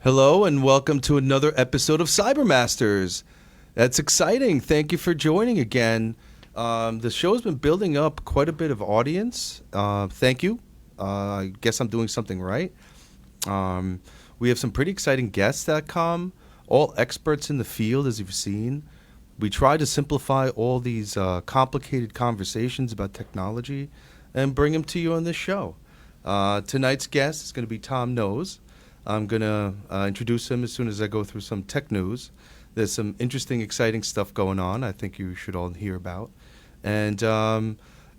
Hello and welcome to another episode of CyberMasters. That's exciting. Thank you for joining again. The show's been building up quite a bit of audience. Thank you. I guess I'm doing something right. We have some pretty exciting guests that come, all experts in the field, as you've seen. We try to simplify all these complicated conversations about technology and bring them to you on this show. Tonight's guest is going to be Tom Nohs. I'm going to introduce him as soon as I go through some tech news. There's some interesting, exciting stuff going on I think you should all hear about. And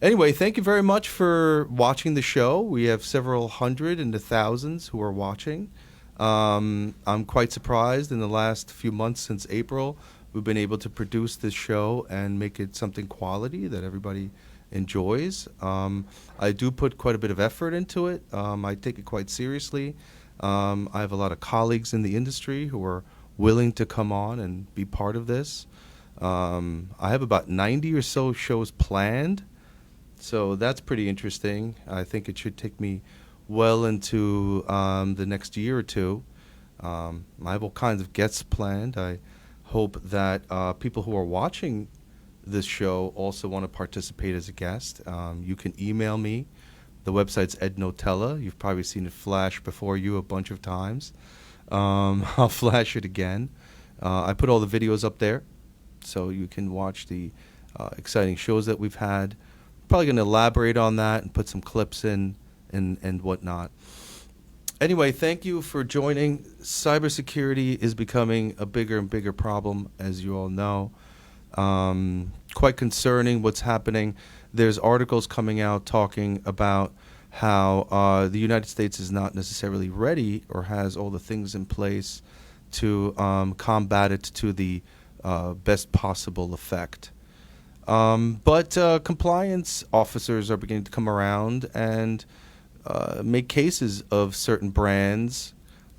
anyway, thank you very much for watching the show. We have several hundred into thousands who are watching. I'm quite surprised in the last few months since April, we've been able to produce this show and make it something quality that everybody enjoys. I do put quite a bit of effort into it. I take it quite seriously. I have a lot of colleagues in the industry who are willing to come on and be part of this. I have about 90 or so shows planned, so that's pretty interesting. I think it should take me well into the next year or two. I have all kinds of guests planned. I hope that people who are watching this show also want to participate as a guest. You can email me. The website's Notella. You've probably seen it flash before you a bunch of times. I'll flash it again. I put all the videos up there so you can watch the exciting shows that we've had. Probably going to elaborate on that and put some clips in and whatnot. Anyway, thank you for joining. Cybersecurity is becoming a bigger and bigger problem, as you all know. Quite concerning what's happening. There's articles coming out talking about how the United States is not necessarily ready or has all the things in place to combat it to the best possible effect. But compliance officers are beginning to come around and make cases of certain brands,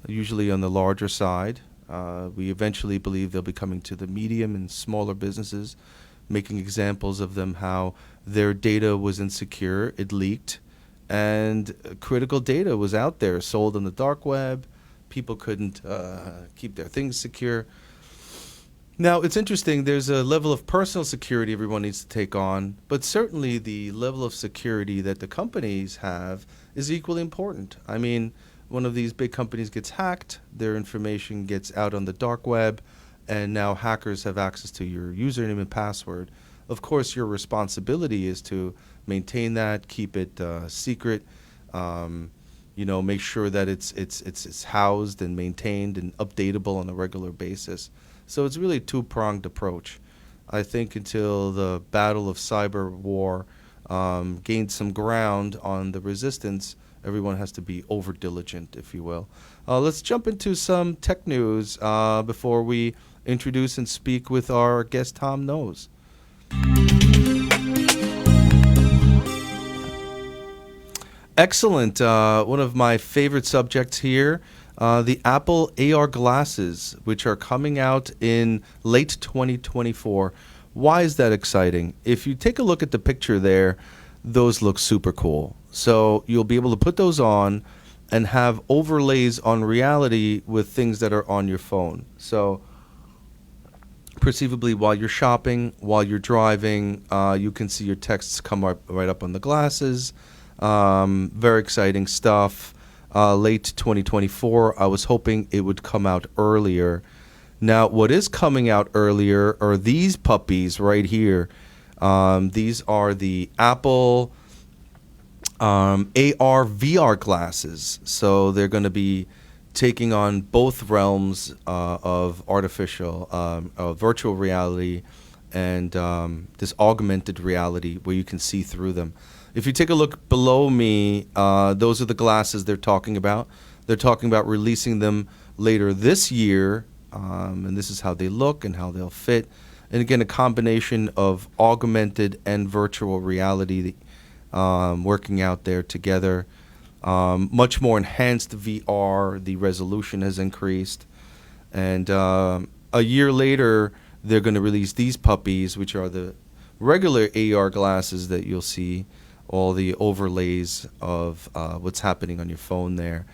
usually on the larger side. We eventually believe they'll be coming to the medium and smaller businesses, making examples of them how their data was insecure, it leaked, and critical data was out there, sold on the dark web. People couldn't keep their things secure. Now, it's interesting, there's a level of personal security everyone needs to take on, but certainly the level of security that the companies have is equally important. I mean, one of these big companies gets hacked, their information gets out on the dark web, and now hackers have access to your username and password. Of course, your responsibility is to maintain that, keep it secret, make sure that it's housed and maintained and updatable on a regular basis. So it's really a two-pronged approach. I think until the battle of cyber war gains some ground on the resistance, everyone has to be over-diligent, if you will. Let's jump into some tech news before we introduce and speak with our guest, Tom Nohs. Excellent. One of my favorite subjects here, the Apple AR glasses, which are coming out in late 2024. Why is that exciting? If you take a look at the picture there, those look super cool. So you'll be able to put those on and have overlays on reality with things that are on your phone. So perceivably, while you're shopping, while you're driving, you can see your texts come up right up on the glasses. Very exciting stuff. Late 2024. I was hoping it would come out earlier. Now, what is coming out earlier are these puppies right here. These are the Apple AR VR glasses. So they're going to be taking on both realms of virtual reality and this augmented reality where you can see through them. If you take a look below me, those are the glasses they're talking about. They're talking about releasing them later this year, and this is how they look and how they'll fit. And again, a combination of augmented and virtual reality working out there together. Much more enhanced VR. The resolution has increased. And a year later, they're going to release these puppies, which are the regular AR glasses that you'll see, all the overlays of what's happening on your phone there.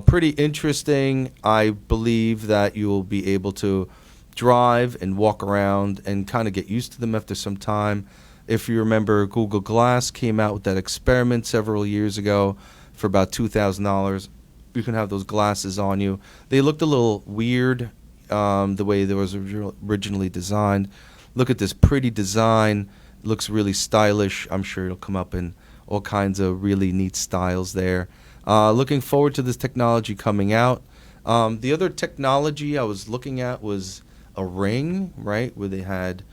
Pretty interesting. I believe that you will be able to drive and walk around and kind of get used to them after some time. If you remember, Google Glass came out with that experiment several years ago for about $2,000. You can have those glasses on you. They looked a little weird the way they was originally designed. Look at this pretty design. Looks really stylish. I'm sure it'll come up in all kinds of really neat styles there. Looking forward to this technology coming out. The other technology I was looking at was a ring, right, where they had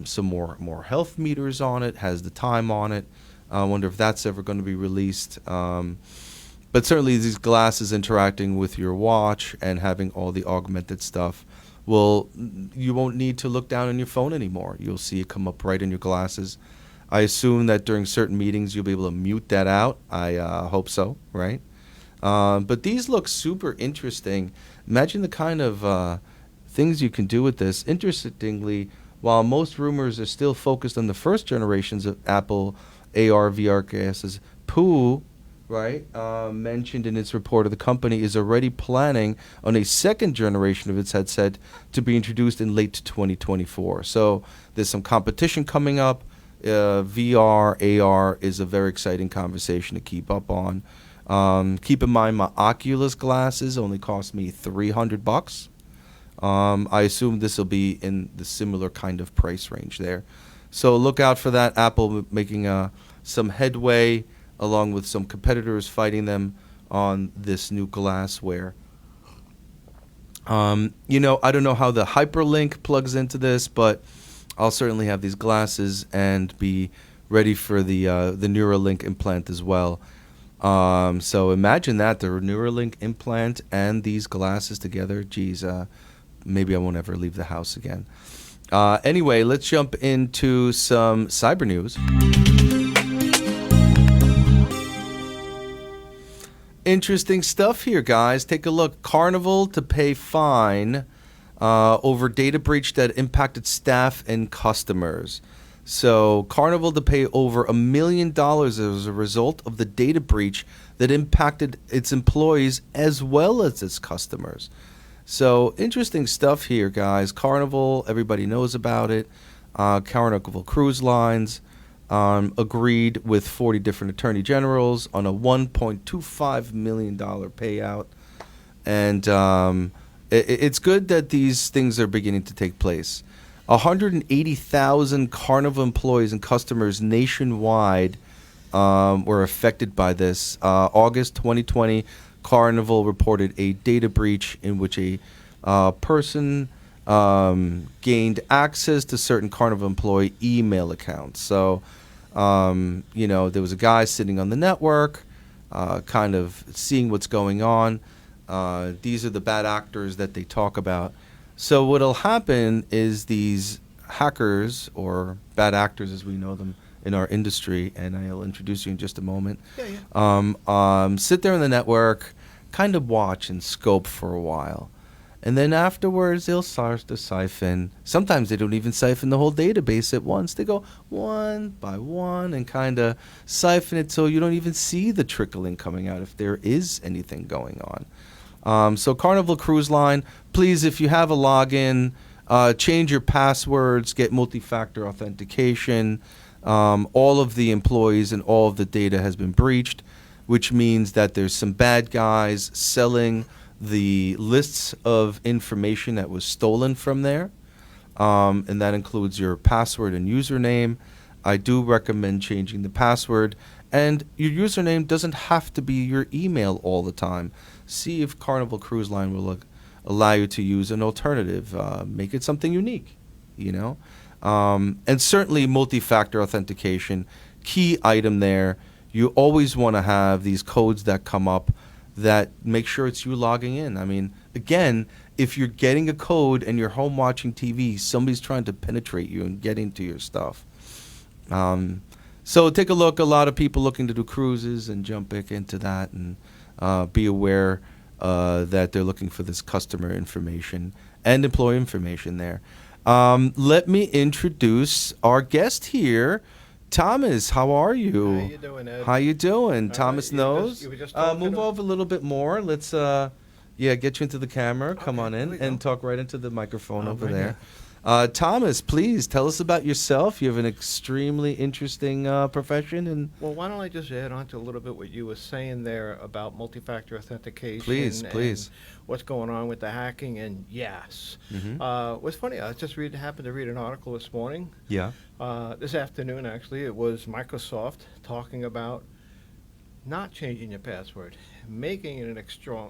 some more health meters on it, has the time on it. I wonder if that's ever going to be released. But certainly these glasses interacting with your watch and having all the augmented stuff, you won't need to look down on your phone anymore. You'll see it come up right in your glasses. I assume that during certain meetings you'll be able to mute that out. I hope so, right? But these look super interesting. Imagine the kind of things you can do with this. Interestingly, while most rumors are still focused on the first generations of Apple AR VR glasses, Pooh, right, mentioned in its report of the company is already planning on a second generation of its headset to be introduced in late 2024. So there's some competition coming up. VR, AR is a very exciting conversation to keep up on. Keep in mind my Oculus glasses only cost me $300. I assume this will be in the similar kind of price range there. So look out for that. Apple making some headway along with some competitors fighting them on this new glassware. I don't know how the hyperlink plugs into this, but I'll certainly have these glasses and be ready for the Neuralink implant as well. So imagine that, the Neuralink implant and these glasses together. Geez, maybe I won't ever leave the house again. Anyway, let's jump into some cyber news. Interesting stuff here, guys. Take a look. Carnival to pay fine over data breach that impacted staff and customers. So Carnival to pay over $1 million as a result of the data breach that impacted its employees as well as its customers. So interesting stuff here, guys. Carnival, everybody knows about it. Carnival Cruise Lines agreed with 40 different attorney generals on a $1.25 million payout. And it's good that these things are beginning to take place. 180,000 Carnival employees and customers nationwide were affected by this. August 2020, Carnival reported a data breach in which a person gained access to certain Carnival employee email accounts. So, there was a guy sitting on the network, kind of seeing what's going on. These are the bad actors that they talk about. So what'll happen is these hackers, or bad actors as we know them in our industry, and I'll introduce you in just a moment, sit there on the network, kind of watch and scope for a while. And then afterwards, they'll start to siphon. Sometimes they don't even siphon the whole database at once. They go one by one and kind of siphon it so you don't even see the trickling coming out if there is anything going on. So Carnival Cruise Line, please, if you have a login, change your passwords, get multi-factor authentication. All of the employees and all of the data has been breached, which means that there's some bad guys selling the lists of information that was stolen from there, and that includes your password and username. I do recommend changing the password, and your username doesn't have to be your email all the time. See if Carnival Cruise Line will allow you to use an alternative. Make it something unique, and certainly multi-factor authentication, key item there. You always want to have these codes that come up that make sure it's you logging in. I mean, again, if you're getting a code and you're home watching TV, somebody's trying to penetrate you and get into your stuff. So take a look. A lot of people looking to do cruises and jump back into that, and be aware that they're looking for this customer information and employee information there. Let me introduce our guest here Thomas, how are you? How you doing, Ed? How you doing? All Thomas right, Nohs. you were just Move over a little bit more. Let's get you into the camera. Come on in and talk right into the microphone over there. Thomas, please tell us about yourself. You have an extremely interesting profession. And Well, why don't I just add on to a little bit what you were saying there about multi-factor authentication. Please. And what's going on with the hacking, and yes. What's funny, I just happened to read an article this morning. Yeah. This afternoon, actually, it was Microsoft talking about not changing your password, making it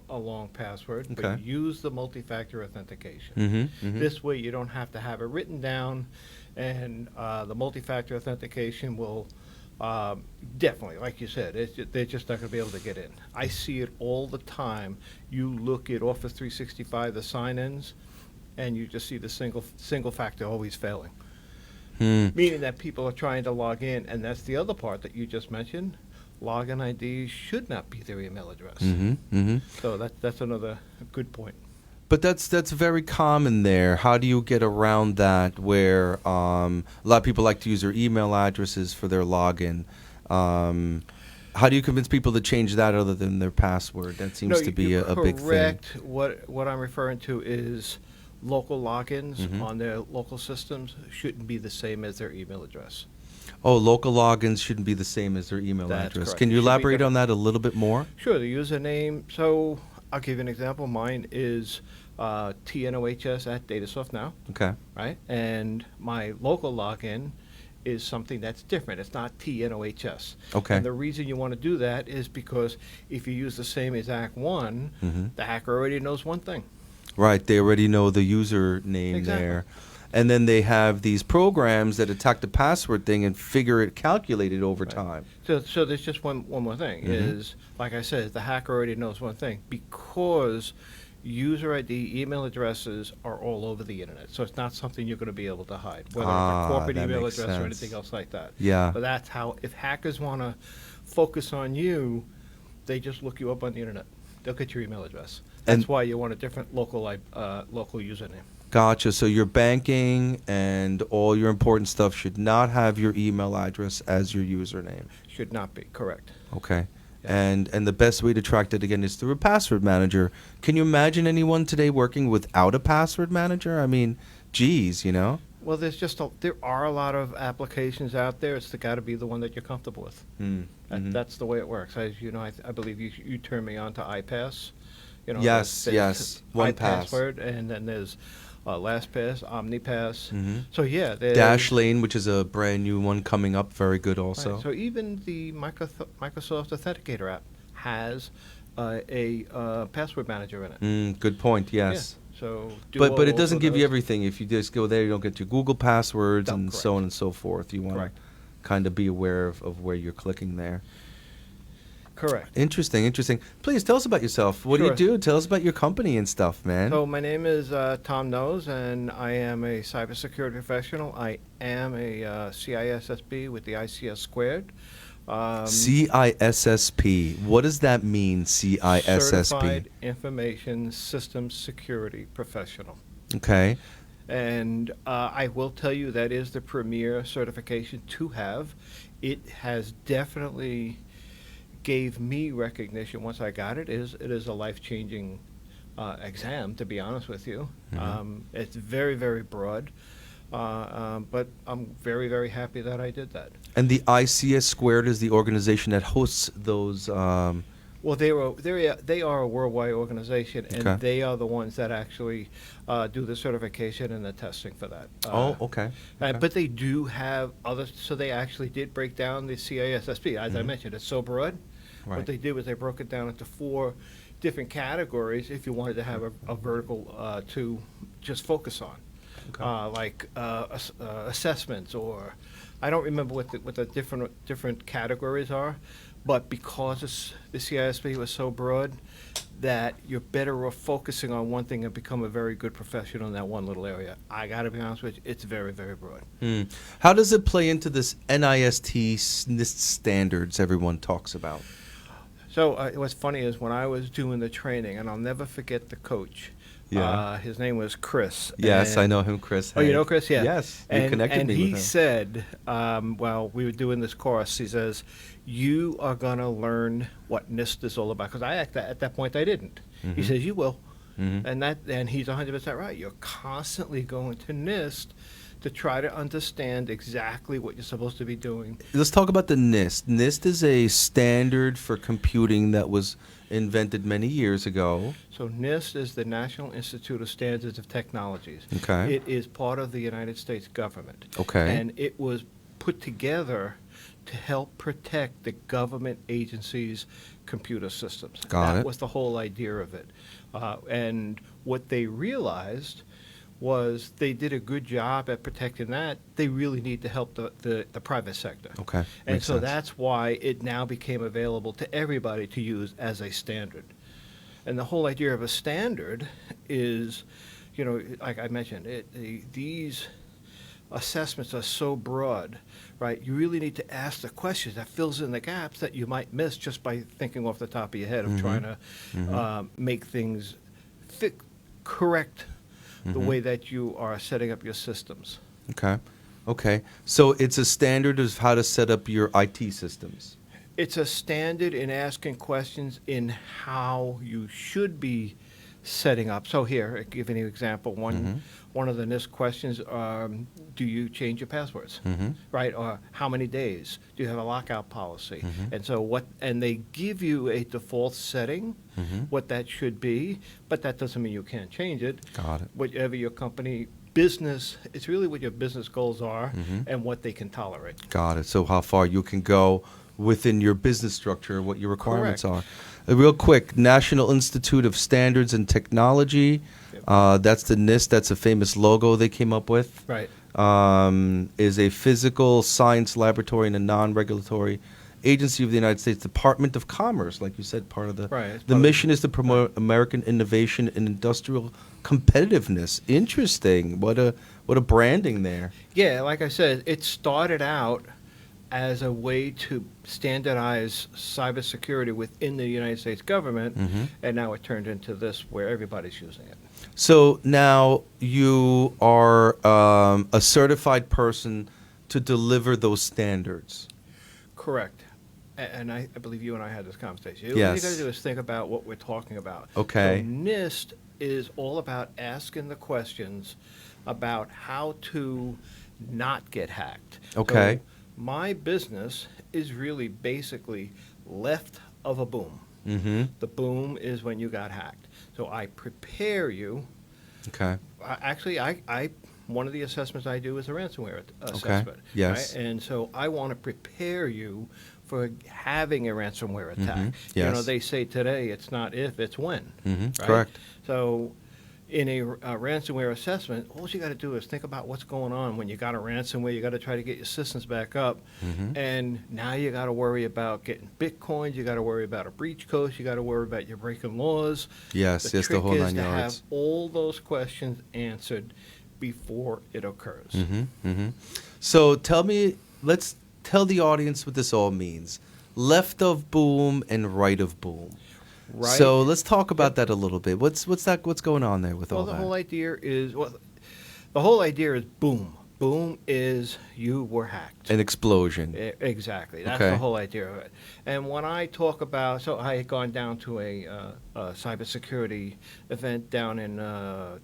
a long password, but use the multi-factor authentication. This way you don't have to have it written down, and the multi-factor authentication will definitely, like you said, they're just not going to be able to get in. I see it all the time. You look at Office 365, the sign-ins, and you just see the single factor always failing. Meaning that people are trying to log in, and that's the other part that you just mentioned. Login ID should not be their email address. So that's another good point. But that's very common there. How do you get around that where a lot of people like to use their email addresses for their login? How do you convince people to change that other than their password? That seems to be a big thing. Correct. What I'm referring to is local logins on their local systems shouldn't be the same as their email address. Oh, local logins shouldn't be the same as their email address. Correct. Can you elaborate on that a little bit more? Sure. The username. So I'll give you an example. Mine is TNOHS at Datasoft now. Okay. Right? And my local login is something that's different. It's not TNOHS. Okay. And the reason you want to do that is because if you use the same exact one, the hacker already knows one thing. Right. They already know the username there. And then they have these programs that attack the password thing and figure it calculated over time. So there's just one more thing is, like I said, the hacker already knows one thing because user ID, email addresses are all over the internet. So it's not something you're going to be able to hide, whether it's a corporate email address or anything else like that. Yeah. But that's how, if hackers want to focus on you, they just look you up on the internet. They'll get your email address. That's why you want a different local username. Gotcha. So your banking and all your important stuff should not have your email address as your username. Should not be, correct. Okay. Yeah. And the best way to track that, again, is through a password manager. Can you imagine anyone today working without a password manager? I mean, geez, you know? Well, there are a lot of applications out there. It's got to be the one that you're comfortable with. That's the way it works. As you know, I believe you turned me on to iPass. You know, yes. 1Pass. iPassword, and then there's LastPass, OmniPass. So yeah, Dashlane, which is a brand new one coming up, very good also. Right. So even the Microsoft Authenticator app has a password manager in it. Good point. Yes. Yeah. So but it doesn't give you everything. If you just go there, you don't get your Google passwords and correct. so on and so forth. You want to kind of be aware of where you're clicking there. Correct. Interesting. Please tell us about yourself. What do you do? Tell us about your company and stuff, man. So my name is Tom Nohs, and I am a cybersecurity professional. I am a CISSP with the ICS squared. CISSP. What does that mean, CISSP? Certified Information Systems Security Professional. Okay. And I will tell you that is the premier certification to have. It has definitely gave me recognition once I got it. It is a life-changing exam, to be honest with you. It's very, very broad, but I'm very, very happy that I did that. And the ICS squared is the organization that hosts those. Well, they are a worldwide organization, and they are the ones that actually do the certification and the testing for that. Okay. But they do have others, so they actually did break down the CISSP. As I mentioned, it's so broad. Right. What they did was they broke it down into 4 different categories if you wanted to have a vertical to just focus on, like assessments, or I don't remember what the different categories are, but because the CISP was so broad, that you're better off focusing on one thing and become a very good professional in that one little area. I got to be honest with you, it's very, very broad. How does it play into this NIST standards everyone talks about? So what's funny is when I was doing the training, and I'll never forget the coach. Yeah. His name was Chris. Yes, I know him, Chris. Oh, you know Chris? Yeah. Yes, you connected me with him. And he said, while we were doing this course, he says, you are going to learn what NIST is all about. Because at that point, I didn't. He says, you will. And he's 100% right. You're constantly going to NIST to try to understand exactly what you're supposed to be doing. Let's talk about the NIST. NIST is a standard for computing that was invented many years ago. So NIST is the National Institute of Standards of Technologies. Okay. It is part of the United States government. Okay. And it was put together to help protect the government agencies' computer systems. Got it. That was the whole idea of it. And what they realized was they did a good job at protecting that. They really need to help the private sector. Okay. And Makes so sense. that's why it now became available to everybody to use as a standard. And the whole idea of a standard is, like I mentioned, these assessments are so broad, right? You really need to ask the questions that fills in the gaps that you might miss just by thinking off the top of your head of trying to make things fit correct the way that you are setting up your systems. Okay. Okay. So it's a standard of how to set up your IT systems. It's a standard in asking questions in how you should be setting up. So here, I'll give you an example. One of the NIST questions, do you change your passwords, right? Or how many days? Do you have a lockout policy? And they give you a default setting, what that should be, but that doesn't mean you can't change it. Got it. Whatever your company business, it's really what your business goals are and what they can tolerate. Got it. So how far you can go within your business structure, what your requirements Correct. are. Real quick, National Institute of Standards and Technology. That's the NIST. That's a famous logo they came up with. Right. Is a physical science laboratory and a non-regulatory agency of the United States Department of Commerce, like you said, part of the Right. the mission is to promote American innovation and industrial competitiveness. Interesting. What a branding there. Yeah, like I said, it started out as a way to standardize cybersecurity within the United States government, and now it turned into this where everybody's using it. So now you are a certified person to deliver those standards. Correct. And I believe you and I had this conversation. Yes. What you got to do is think about what we're talking about. Okay. So NIST is all about asking the questions about how to not get hacked. Okay. So my business is really basically left of a boom. The boom is when you got hacked. So I prepare you. Okay. Actually, I one of the assessments I do is a ransomware assessment. Yes. Right? And so I want to prepare you for having a ransomware attack. Yes. They say today it's not if, it's when. Right? Correct. So in a ransomware assessment, all you got to do is think about what's going on when you got a ransomware. You got to try to get your systems back up, and now you got to worry about getting bitcoins. You got to worry about a breach code. You got to worry about you breaking laws. Yes, The yes, trick the whole is 9 to have yards. all those questions answered before it occurs. So let's tell the audience what this all means. Left of boom and right of boom. Right. So let's talk about that a little bit. What's going on there with all Well, that? the whole idea is boom. Boom is you were hacked. An explosion. Exactly. That's Okay. the whole idea of it. And when I talk about, so I had gone down to a cybersecurity event down in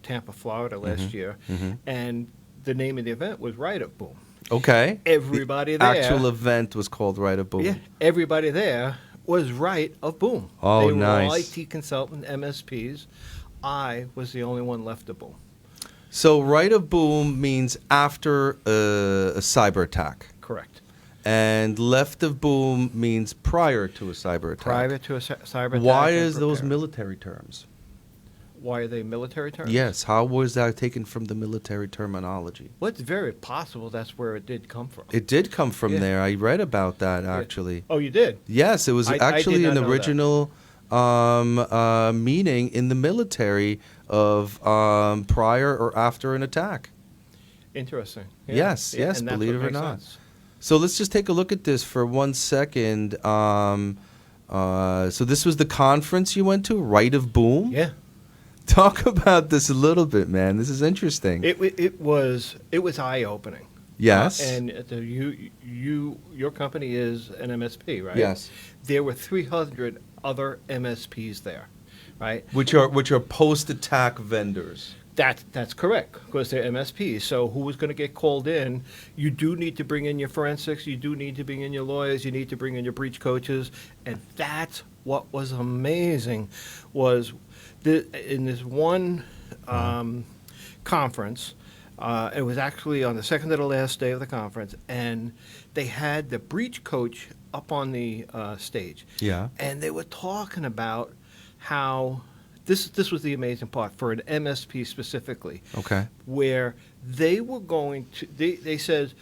Tampa, Florida last year, and the name of the event was Right of Boom. Okay. Everybody The there. actual event was called Right of Boom. Yeah, everybody there was right of boom. Oh, they were all nice. IT consultant, MSPs. I was the only one left of boom. So right of boom means after a cyber attack. Correct. And left of boom means prior to a cyber attack. Prior to a cyber attack. Why and is those prepared. military terms? Why are they military terms? Yes. How was that taken from the military terminology? Well, it's very possible that's where it did come from. It did come from Yeah. there. I read about that actually. Oh, you did? Yes, it was I did actually not an know that. original meaning in the military of prior or after an attack. Interesting. Yes, yes, and that's believe what it or makes not. sense. So let's just take a look at this for 1 second. So this was the conference you went to, Right of Boom? Yeah. Talk about this a little bit, man. This is interesting. It was eye opening. Yes. And your company is an MSP, right? Yes. There were 300 other MSPs there, right? Which are post-attack vendors. That's correct, because they're MSPs. So who was going to get called in? You do need to bring in your forensics. You do need to bring in your lawyers. You need to bring in your breach coaches. And that's what was amazing was in this one conference, it was actually on the second to the last day of the conference, and they had the breach coach up on the stage. Yeah. And they were talking about how this was the amazing part for an MSP specifically. Okay. Where they were going to, they said,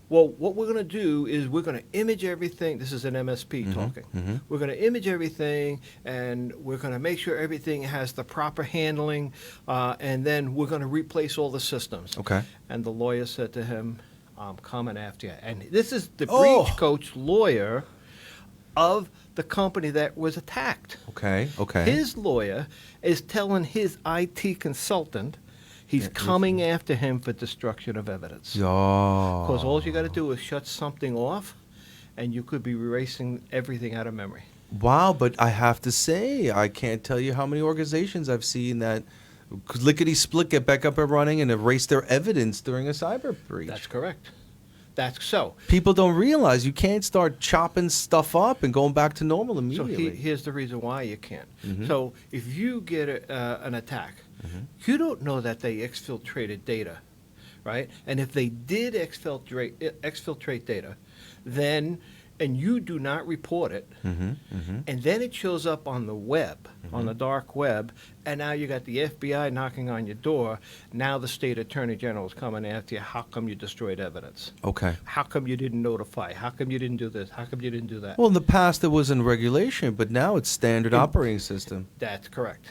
well, what we're going to do is we're going to image everything. This is an MSP talking. Mm-hmm. We're going to image everything, and we're going to make sure everything has the proper handling, and then we're going to replace all the systems. Okay. And the lawyer said to him, I'm coming after you. And this is the Oh. breach coach lawyer of the company that was attacked. Okay. Okay. His lawyer is telling his IT consultant he's coming after him for destruction of evidence. Oh. Because all you got to do is shut something off, and you could be erasing everything out of memory. Wow, but I have to say, I can't tell you how many organizations I've seen that lickety-split get back up and running and erase their evidence during a cyber breach. That's correct. That's so. People don't realize you can't start chopping stuff up and going back to normal So immediately. here's the reason why you can't. Mhm. So if you get an attack, you don't know that they exfiltrated data, right? And if they did exfiltrate data, then, and you do not report it, Mhm, mhm. and then it shows up on the web, on the dark web, and now you got the FBI knocking on your door. Now the state attorney general is coming after you. How come you destroyed evidence? Okay. How come you didn't notify? How come you didn't do this? How come you didn't do that? Well, in the past it wasn't regulation, but now it's standard operating system. That's correct.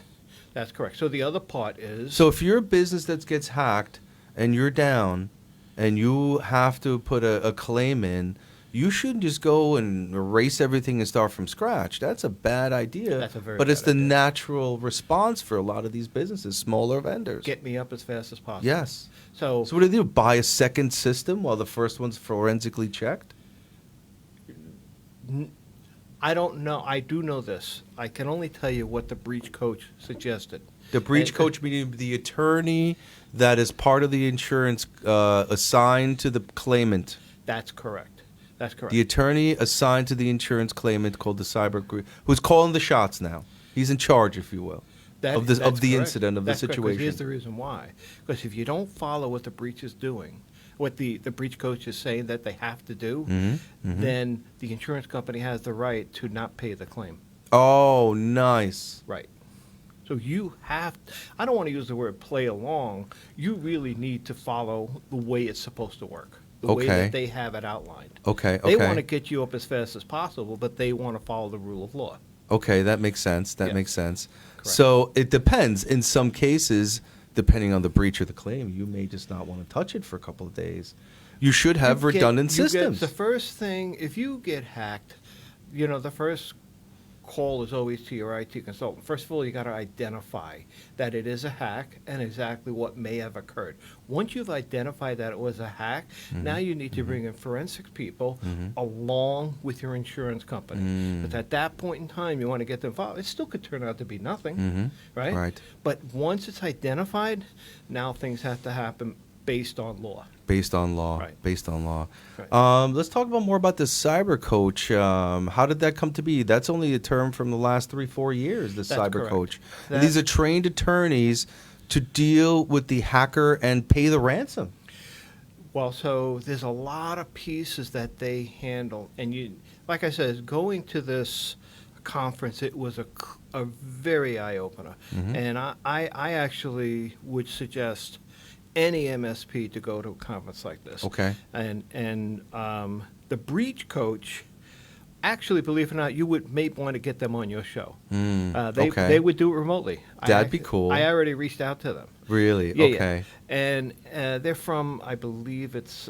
That's correct. So the other part is So if you're a business that gets hacked and you're down and you have to put a claim in, you shouldn't just go and erase everything and start from scratch. That's a bad idea. That's a very But it's bad the idea. natural response for a lot of these businesses, smaller vendors. get me up as fast as possible. Yes. So So what do they do? Buy a second system while the first one's forensically checked? I don't know. I do know this. I can only tell you what the breach coach suggested. The breach And- coach meaning the attorney that is part of the insurance assigned to the claimant. That's correct. That's correct. The attorney assigned to the insurance claimant called the who's calling the shots now. He's in charge, if you will, of the That's correct. incident, of the That's correct, 'cause situation. Here's the reason why. Because if you don't follow what the breach is doing, what the breach coach is saying that they have to do, then the insurance company has the right to not pay the claim. Oh, nice. Right. So you have, I don't want to use the word play along. You really need to follow the way it's supposed to work, the way Okay. that they have it outlined. Okay, They okay. want to get you up as fast as possible, but they want to follow the rule of law. Okay, that makes sense. That Yeah. makes sense. Correct. So it depends. In some cases, depending on the breach or the claim, you may just not want to touch it for a couple of days. You should have redundant systems. The first thing, if you get hacked, the first call is always to your IT consultant. First of all, you got to identify that it is a hack and exactly what may have occurred. Once you've identified that it was a hack, now you need to bring in forensic people along with your insurance company. But at that point in time, you want to get them involved. It still could turn out to be nothing, right? Right. But once it's identified, now things have to happen based on law. Based on law. Right. Based on law. Right. Let's talk about more about the cyber coach. How did that come to be? That's only a term from the last 3-4 years, the That's cyber correct. coach. And That- these are trained attorneys to deal with the hacker and pay the ransom. Well, so there's a lot of pieces that they handle, and like I said, going to this conference, it was a very eye opener, and I actually would suggest any MSP to go to a conference like this. Okay. And the breach coach. Actually, believe it or not, you may want to get them on your show. Okay. They would do it remotely. That'd be cool. I already reached out to them. Really? Yeah, Okay. yeah. And they're from, I believe it's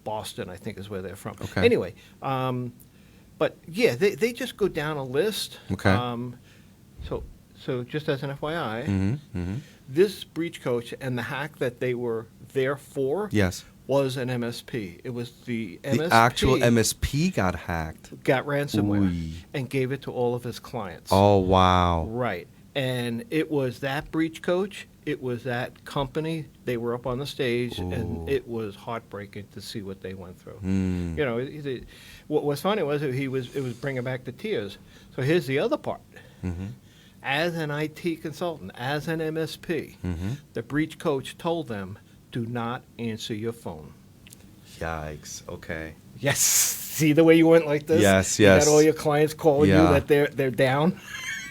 Boston, I think is where they're from. Okay. Anyway, but yeah, they just go down a list. Okay. So just as an FYI, Mm-hmm. this breach coach and the hack that they were there for Yes. was an MSP. It was the MSP The actual MSP got hacked. got ransomware Ooh. and gave it to all of his clients. Oh, wow. Right. And it was that breach coach, it was that company, they were up on the stage, and Ooh. it was heartbreaking to see what they went through. Mm. You know, what was funny was it was bringing back the tears. So here's the other part. Mm-hmm. As an IT consultant, as an MSP, Mm-hmm. the breach coach told them, do not answer your phone. Yikes. Okay. Yes. See the way you went like this? Yes, You yes. got all your clients calling Yeah. you that they're down.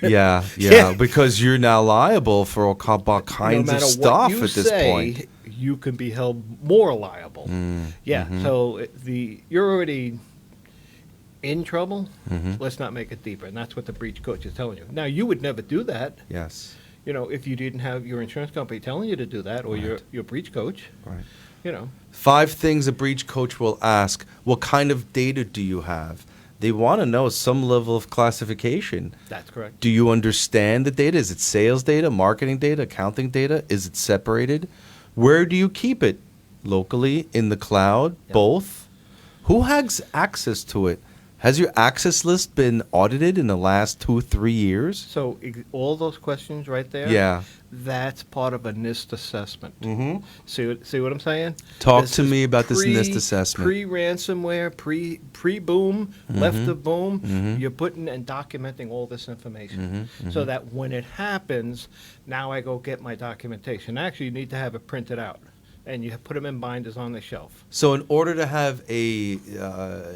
Yeah, Yeah. because you're now liable for all kinds No of matter stuff what you at this say, point. you can be held more liable. Yeah. mhm. So you're already in trouble. Mhm. Let's not make it deeper, and that's what the breach coach is telling you. Now, you would never do that. Yes. You know, if you didn't have your insurance company telling you to do that, or Right. your breach coach. Right. You know. 5 things a breach coach will ask. What kind of data do you have? They want to know some level of classification. That's correct. Do you understand the data? Is it sales data, marketing data, accounting data? Is it separated? Where do you keep it? Locally, in the cloud, Yep. both? Who has access to it? Has your access list been audited in the last 2 or 3 years? So all those questions right there. Yeah. That's part of a NIST assessment. Mm-hmm. See what I'm saying? Talk This to is me about this NIST assessment. Pre-ransomware, pre-boom, left of boom. Mhm. You're putting and documenting all this information Mhm, so mhm. that when it happens, now I go get my documentation. Actually, you need to have it printed out, and you put them in binders on the shelf. So in order to have a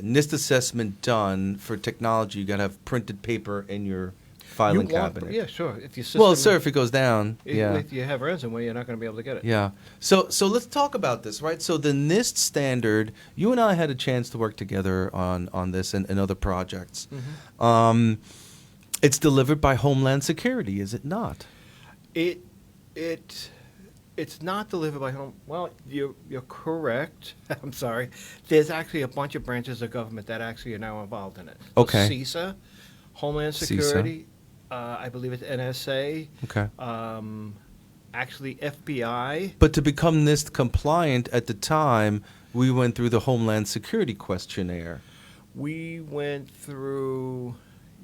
NIST assessment done for technology, you got to have printed paper in your filing cabinet. Yeah, sure. If your system, Well, sir, if it goes down, yeah. if you have ransomware, you're not going to be able to get it. Yeah. So let's talk about this, right? So the NIST standard, you and I had a chance to work together on this and other projects. It's delivered by Homeland Security, is it not? It's not delivered by home. Well, you're correct. I'm sorry. There's actually a bunch of branches of government that actually are now involved in it. So Okay. CISA, Homeland Security, I believe it's NSA. Okay. Actually, FBI. But to become NIST compliant at the time, we went through the Homeland Security questionnaire. We went through.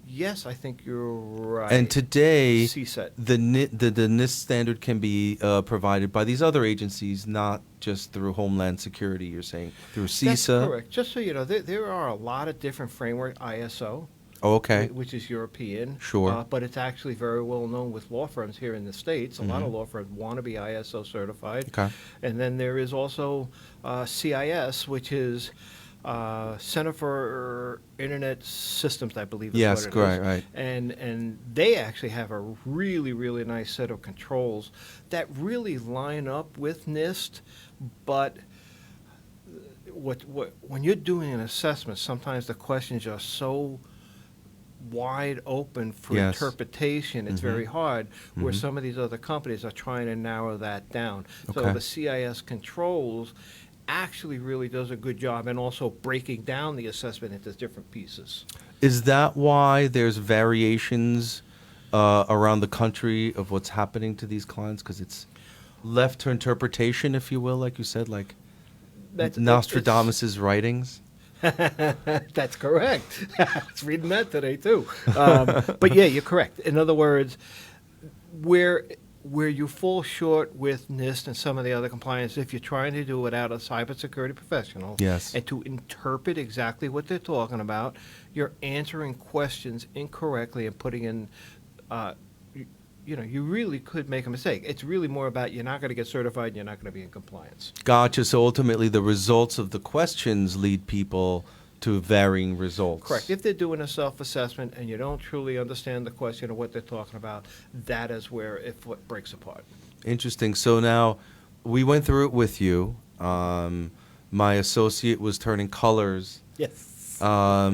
Yes, I think you're right. And today, CSET. the NIST standard can be provided by these other agencies, not just through Homeland Security, you're saying, through CISA. That's correct. Just so you know, there are a lot of different framework, ISO. Oh, okay. Which is European. Sure. But it's actually very well known with law firms here in the States. A lot of law firms want to be ISO certified. Okay. And then there is also CIS, which is Center for Internet Systems, I believe is Yes, what it is. right. And they actually have a really, really nice set of controls that really line up with NIST, but when you're doing an assessment, sometimes the questions are so wide open for Yes. interpretation, it's very hard, where some of these other companies are trying to narrow that down. So Okay. the CIS controls actually really does a good job, and also breaking down the assessment into different pieces. Is that why there's variations around the country of what's happening to these clients? Because it's left to interpretation, if you will, like you said, like Nostradamus' writings? That's correct. I was reading that today, too. But yeah, you're correct. In other words, where you fall short with NIST and some of the other compliance, if you're trying to do it out of cybersecurity professionals, Yes. and to interpret exactly what they're talking about, you're answering questions incorrectly and putting in, you really could make a mistake. It's really more about you're not going to get certified and you're not going to be in compliance. Gotcha. So ultimately, the results of the questions lead people to varying results. Correct. If they're doing a self-assessment and you don't truly understand the question or what they're talking about, that is where it breaks apart. Interesting. So now we went through it with you. My associate was turning colors Yes.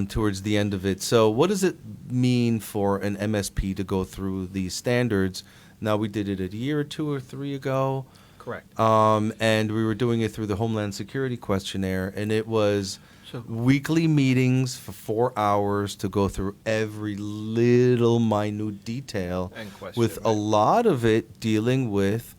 towards the end of it. So what does it mean for an MSP to go through these standards? Now, we did it a year or 2 or 3 ago. Correct. And we were doing it through the Homeland Security questionnaire, and it was So weekly meetings for 4 hours to go through every little minute detail, And question, with a right. lot of it dealing with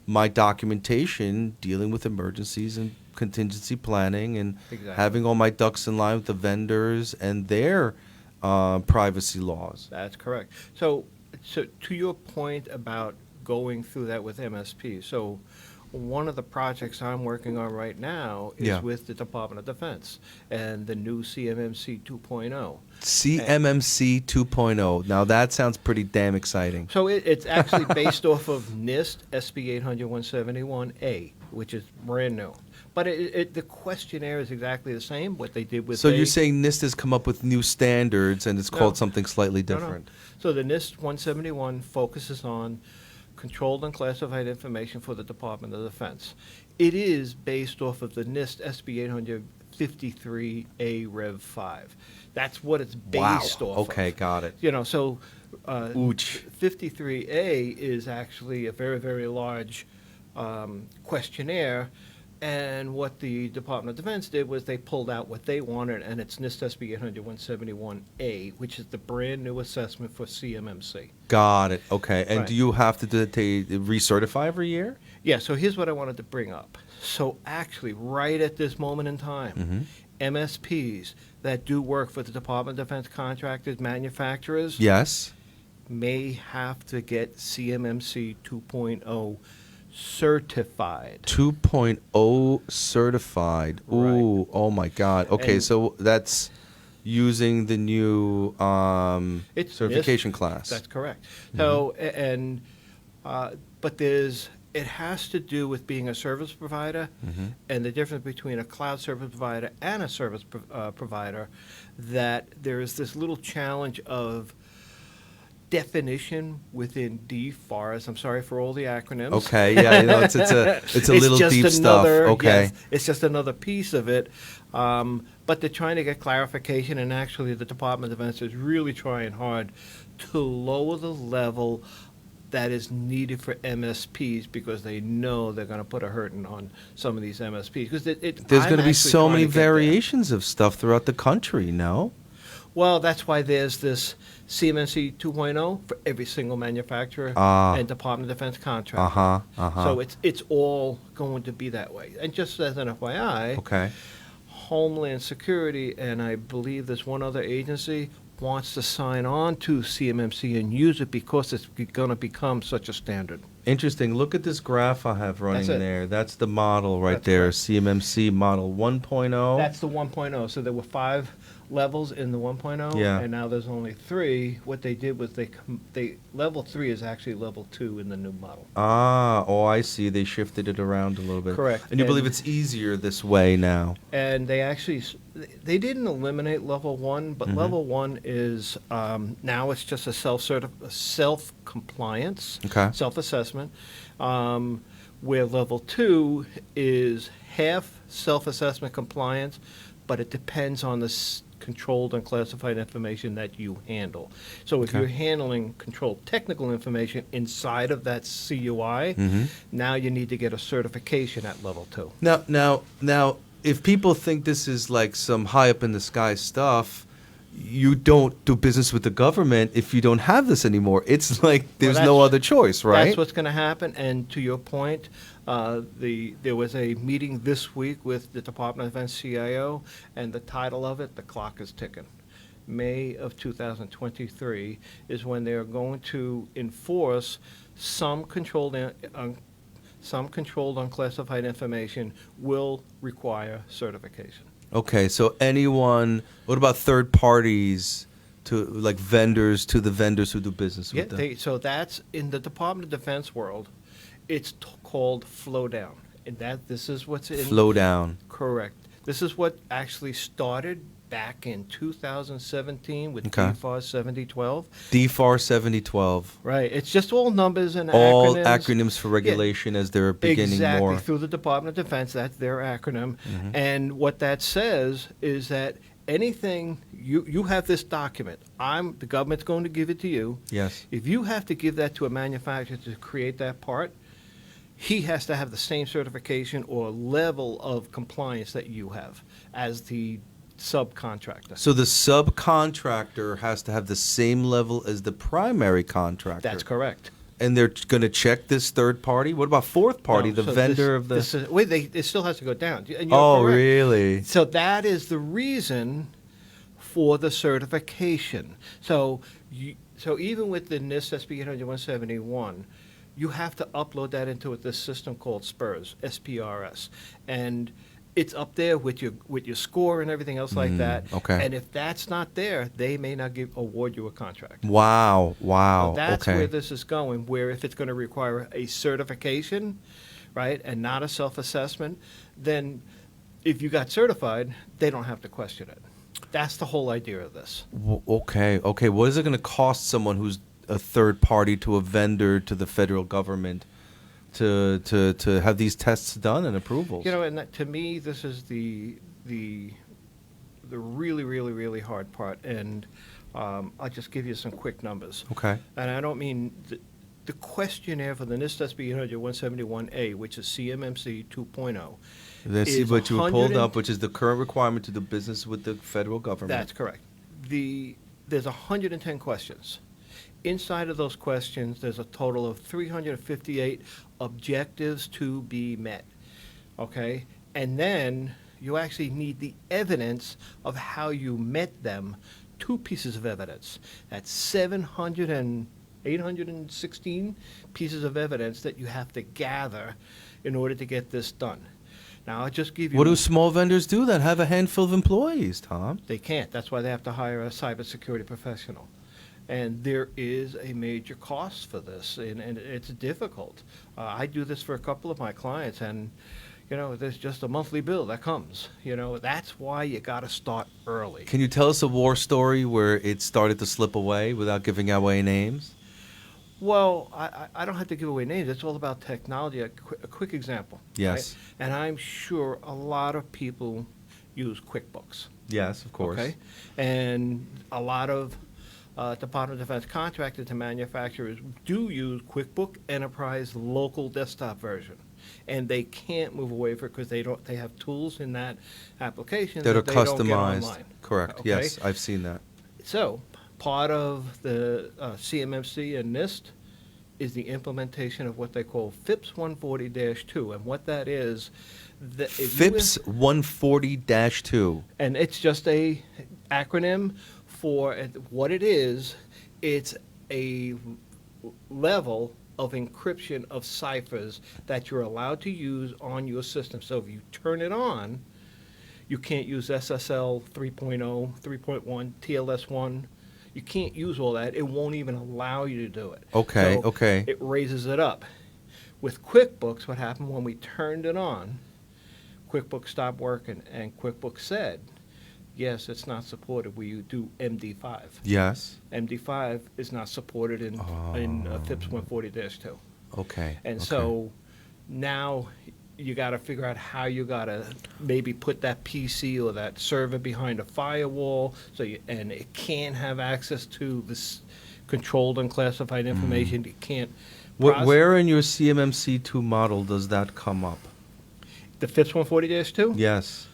my documentation, dealing with emergencies and contingency planning, and Exactly. having all my ducks in line with the vendors and their privacy laws. That's correct. So to your point about going through that with MSP, so one of the projects I'm working on right now is Yeah. with the Department of Defense and the new CMMC 2.0. CMMC 2.0. Now that sounds pretty damn exciting. So it's actually based off of NIST SB 800-171A, which is brand new. But the questionnaire is exactly the same, what they did with So you're saying NIST has come up with new standards and it's called No. something slightly No, no. different. So the NIST 171 focuses on controlled and classified information for the Department of Defense. It is based off of the NIST SB 853A Rev 5. That's what it's based off of. Okay, got it. You know, so Ouch. 53A is actually a very, very large questionnaire. And what the Department of Defense did was they pulled out what they wanted, and it's NIST SB 800-171A, which is the brand new assessment for CMMC. Got it. Okay. And Right. do you have to recertify every year? Yeah, so here's what I wanted to bring up. So actually, right at this moment in time, MSPs that do work for the Department of Defense contractors, manufacturers, Yes. may have to get CMMC 2.0 certified. 2.0 certified. Ooh, oh my God. Okay, And- so that's using the new It's certification NIST. class. That's correct. So, but it has to do with being a service provider, and the difference between a cloud service provider and a service provider, that there is this little challenge of definition within DFARS. I'm sorry for all the acronyms. Okay, yeah, it's a little just deep stuff. Okay. Yes, it's just another piece of it. But they're trying to get clarification, and actually the Department of Defense is really trying hard to lower the level that is needed for MSPs, because they know they're going to put a hurting on some of these MSPs. Because There's going to be so many variations of stuff throughout the country, no? Well, that's why there's this CMMC 2.0 for every single manufacturer Ah. and Department of Defense contractor. Uh-huh, uh-huh. So it's all going to be that way. And just as an FYI, Okay. Homeland Security, and I believe there's one other agency, wants to sign on to CMMC and use it because it's going to become such a standard. Interesting. Look at this graph I have running That's it. there. That's the model right That's there, correct. CMMC model 1.0. That's the 1.0. So there were 5 levels in the 1.0, Yeah. and now there's only 3. What they did was they level 3 is actually level 2 in the new model. I see. They shifted it around a little bit. Correct. And you believe And- it's easier this way now? And they actually they didn't eliminate level 1, but level 1 is now it's just a self compliance, Okay. self-assessment, where level 2 is half self-assessment compliance, but it depends on the controlled and classified information that you handle. So if Okay. you're handling controlled technical information inside of that CUI, now you need to get a certification at level 2. Now, if people think this is like some high up in the sky stuff, you don't do business with the government if you don't have this anymore. It's like there's no that's- other choice, right? That's what's going to happen. And to your point, there was a meeting this week with the Department of Defense CIO, and the title of it, "The Clock is Ticking." May of 2023 is when they're going to enforce some controlled unclassified information will require certification. Okay, so what about third parties, to like vendors, to the vendors who do business Yeah, with them? so that's in the Department of Defense world. It's called flow down, and this is what's in Flow down. Correct. This is what actually started back in 2017 with Okay. DFAR 7012. DFAR 7012. Right. It's just all numbers and All acronyms. acronyms for regulation as they're beginning Exactly. more. Through the Department of Defense, that's their acronym. And what that says is that anything, you have this document. The government's going to give it to you. Yes. If you have to give that to a manufacturer to create that part, he has to have the same certification or level of compliance that you have as the subcontractor. So the subcontractor has to have the same level as the primary contractor. That's correct. And they're going to check this third party? What about fourth party, No, the so vendor of the... wait, it still has to go down. And you're Oh, correct. really? So that is the reason for the certification. So even with the NIST SP 800-171, you have to upload that into this system called SPRS, SPRS, and it's up there with your score and everything else like that. Okay. And if that's not there, they may not award you a contract. Wow. So that's okay. where this is going, where if it's going to require a certification, right, and not a self-assessment, then if you got certified, they don't have to question it. That's the whole idea of this. Okay. What is it going to cost someone who's a third party to a vendor to the federal government to have these tests done and approvals? You know, and to me, this is the really, really, really hard part. And I'll just give you some quick numbers. Okay. And I don't mean the questionnaire for the NIST SP 800-171A, which is CMMC 2.0. Let's see what you pulled up, which is the current requirement to do business with the federal government. That's correct. There's 110 questions. Inside of those questions, there's a total of 358 objectives to be met, okay? And then you actually need the evidence of how you met them, 2 pieces of evidence. That's 816 pieces of evidence that you have to gather in order to get this done. Now, I'll just give you... What do small vendors do that have a handful of employees, Tom? They can't. That's why they have to hire a cybersecurity professional. And there is a major cost for this, and it's difficult. I do this for a couple of my clients, and, you know, there's just a monthly bill that comes. You know, that's why you got to start early. Can you tell us a war story where it started to slip away without giving away names? Well, I don't have to give away names. It's all about technology. A quick example. Yes. Right? And I'm sure a lot of people use QuickBooks. Yes, of course. Okay. And a lot of Department of Defense contractors to manufacturers do use QuickBook Enterprise local desktop version. And they can't move away from it because they have tools in that application that are they don't get customized. online. Correct. Okay? Yes, I've seen that. So part of the CMMC and NIST is the implementation of what they call FIPS 140-2. And what that is... FIPS 140-2. And it's just a acronym for what it is. It's a level of encryption of ciphers that you're allowed to use on your system. So if you turn it on, you can't use SSL 3.0, 3.1, TLS1. You can't use all that. It won't even allow you to do it. Okay, So okay. it raises it up. With QuickBooks, what happened when we turned it on, QuickBooks stopped working, and QuickBooks said, yes, it's not supported. We do MD5. Yes. MD5 is not supported in FIPS 140-2. Okay. And okay. so now you got to figure out how you got to maybe put that PC or that server behind a firewall, and it can't have access to this controlled and classified information. It can't. Where in your CMMC2 model does that come up? The FIPS 140-2? Yes.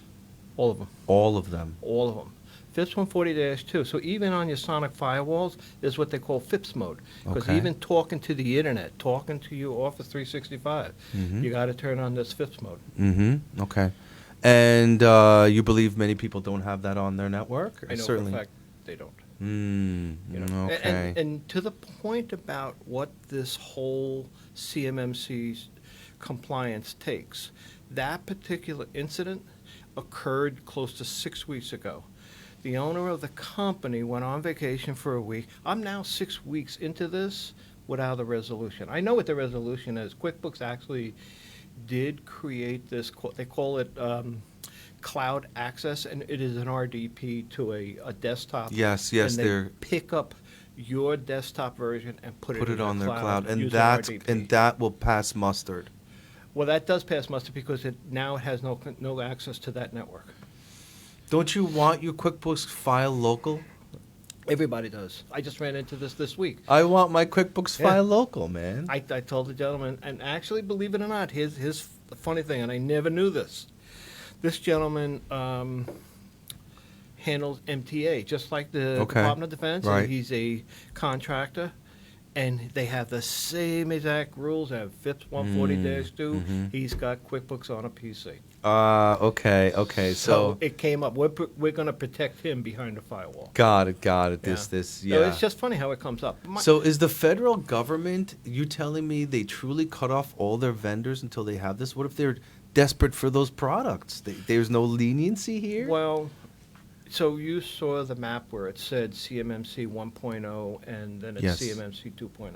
All of them. All of them. All of them. FIPS 140-2. So even on your sonic firewalls, there's what they call FIPS mode. Because Okay. even talking to the internet, talking to your Office 365, you got to turn on this FIPS mode. Mm-hmm. Okay. And you believe many people don't have that on their network? I know Certainly. for a fact they don't. You know, okay. And to the point about what this whole CMMC compliance takes, that particular incident occurred close to 6 weeks ago. The owner of the company went on vacation for a week. I'm now 6 weeks into this without a resolution. I know what the resolution is. QuickBooks actually did create this, they call it cloud access, and it is an RDP to a desktop. Yes, and they're pick up your desktop version and put it on the their cloud, and using RDP. that will pass muster. Well, that does pass muster because it has no access to that network. Don't you want your QuickBooks file local? Everybody does. I just ran into this week. I want my QuickBooks Yeah. file local, man. I told the gentleman, and actually, believe it or not, here's the funny thing, and I never knew this. This gentleman handles MTA, just like the Okay. Department of Defense. Right. He's a contractor, and they have the same exact rules. They have FIPS 140-2. He's got QuickBooks on a PC. Okay. So it came up. We're going to protect him behind the firewall. got it. Yeah. This, So yeah. it's just funny how it comes up. So is the federal government, you telling me they truly cut off all their vendors until they have this? What if they're desperate for those products? There's no leniency here? Well, so you saw the map where it said CMMC 1.0 and then it's Yes. CMMC 2.0.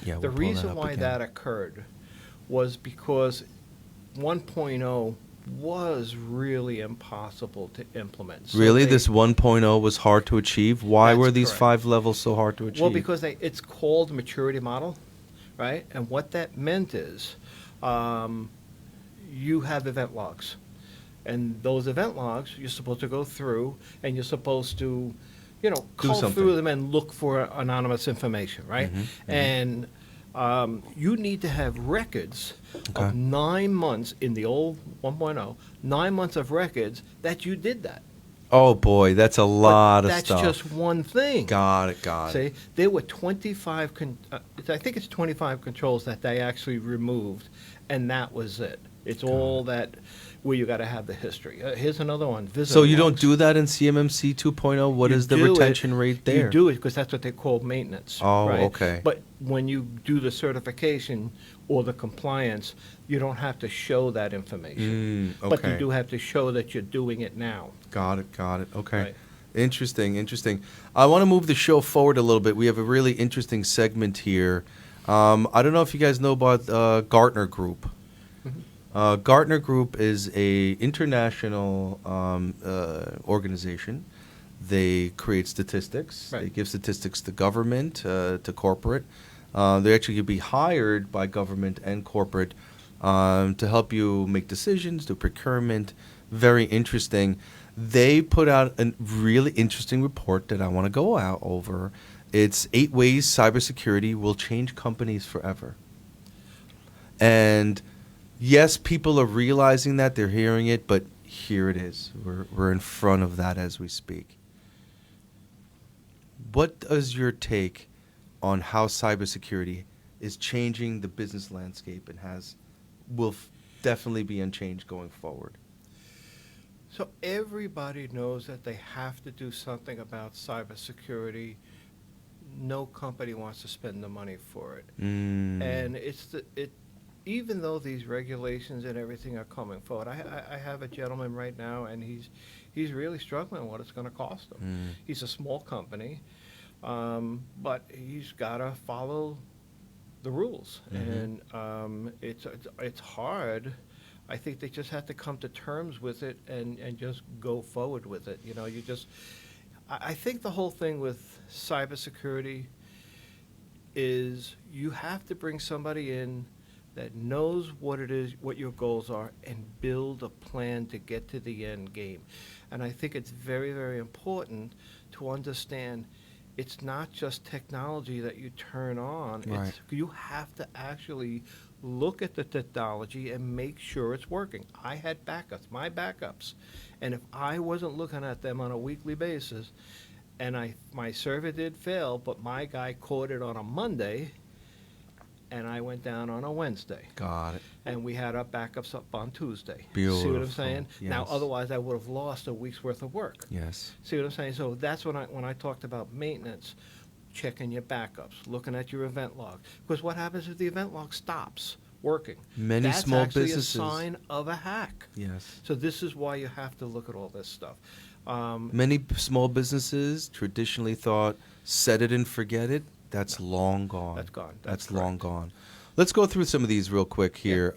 Yeah, The we'll pull that reason up why again. that occurred was because 1.0 was really impossible to implement. So Really? they- This 1.0 was hard to achieve? Why That's were these correct. 5 levels so hard to achieve? Well, because it's called maturity model, right? And what that meant is you have event logs. And those event logs, you're supposed to go through and you're supposed to, cull something. through them and look for anonymous information, right? And you need to have records Okay. of 9 months in the old 1.0, 9 months of records that you did that. Oh, boy, that's a lot of That's stuff. just one thing. Got it. See, there were 25, I think it's 25 controls that they actually removed, and that was it. It's all that where you got to have the history. Here's another one. So you don't logs. do that in CMMC 2.0? What You is the do it- retention rate there? You do it because that's what they call maintenance. Oh, right? okay. But when you do the certification or the compliance, you don't have to show that information. But you okay. do have to show that you're doing it now. Got it. Okay. Right. Interesting. I want to move the show forward a little bit. We have a really interesting segment here. I don't know if you guys know about Gartner Group. Gartner Group is a international organization. They create statistics. Right. They give statistics to government, to corporate. They actually can be hired by government and corporate to help you make decisions, do procurement. Very interesting. They put out a really interesting report that I want to go out over. It's 8 ways cybersecurity will change companies forever. And yes, people are realizing that, they're hearing it, but here it is. We're in front of that as we speak. What is your take on how cybersecurity is changing the business landscape and will definitely be unchanged going forward? So everybody knows that they have to do something about cybersecurity. No company wants to spend the money for it. And even though these regulations and everything are coming forward, I have a gentleman right now, and he's really struggling with what it's going to cost him. He's a small company, but he's got to follow the rules, and it's hard. I think they just have to come to terms with it and just go forward with it. I think the whole thing with cybersecurity is you have to bring somebody in that knows what it is, what your goals are, and build a plan to get to the end game. And I think it's very, very important to understand it's not just technology that you turn on. Right. You have to actually look at the technology and make sure it's working. I had backups, my backups, and if I wasn't looking at them on a weekly basis, and my server did fail, but my guy caught it on a Monday, and I went down on a Wednesday. Got it. And we had our backups up on Tuesday. Beautiful. See what I'm saying? Now, Yes. otherwise, I would have lost a week's worth of work. Yes. See what I'm saying? So that's when I talked about maintenance, checking your backups, looking at your event log. Because what happens if the event log stops working? Many That's small actually businesses. a sign of a hack. Yes. So this is why you have to look at all this stuff. Many small businesses traditionally thought, set it and forget it. That's long gone. That's gone. That's That's long correct. gone. Let's go through some of these real quick here.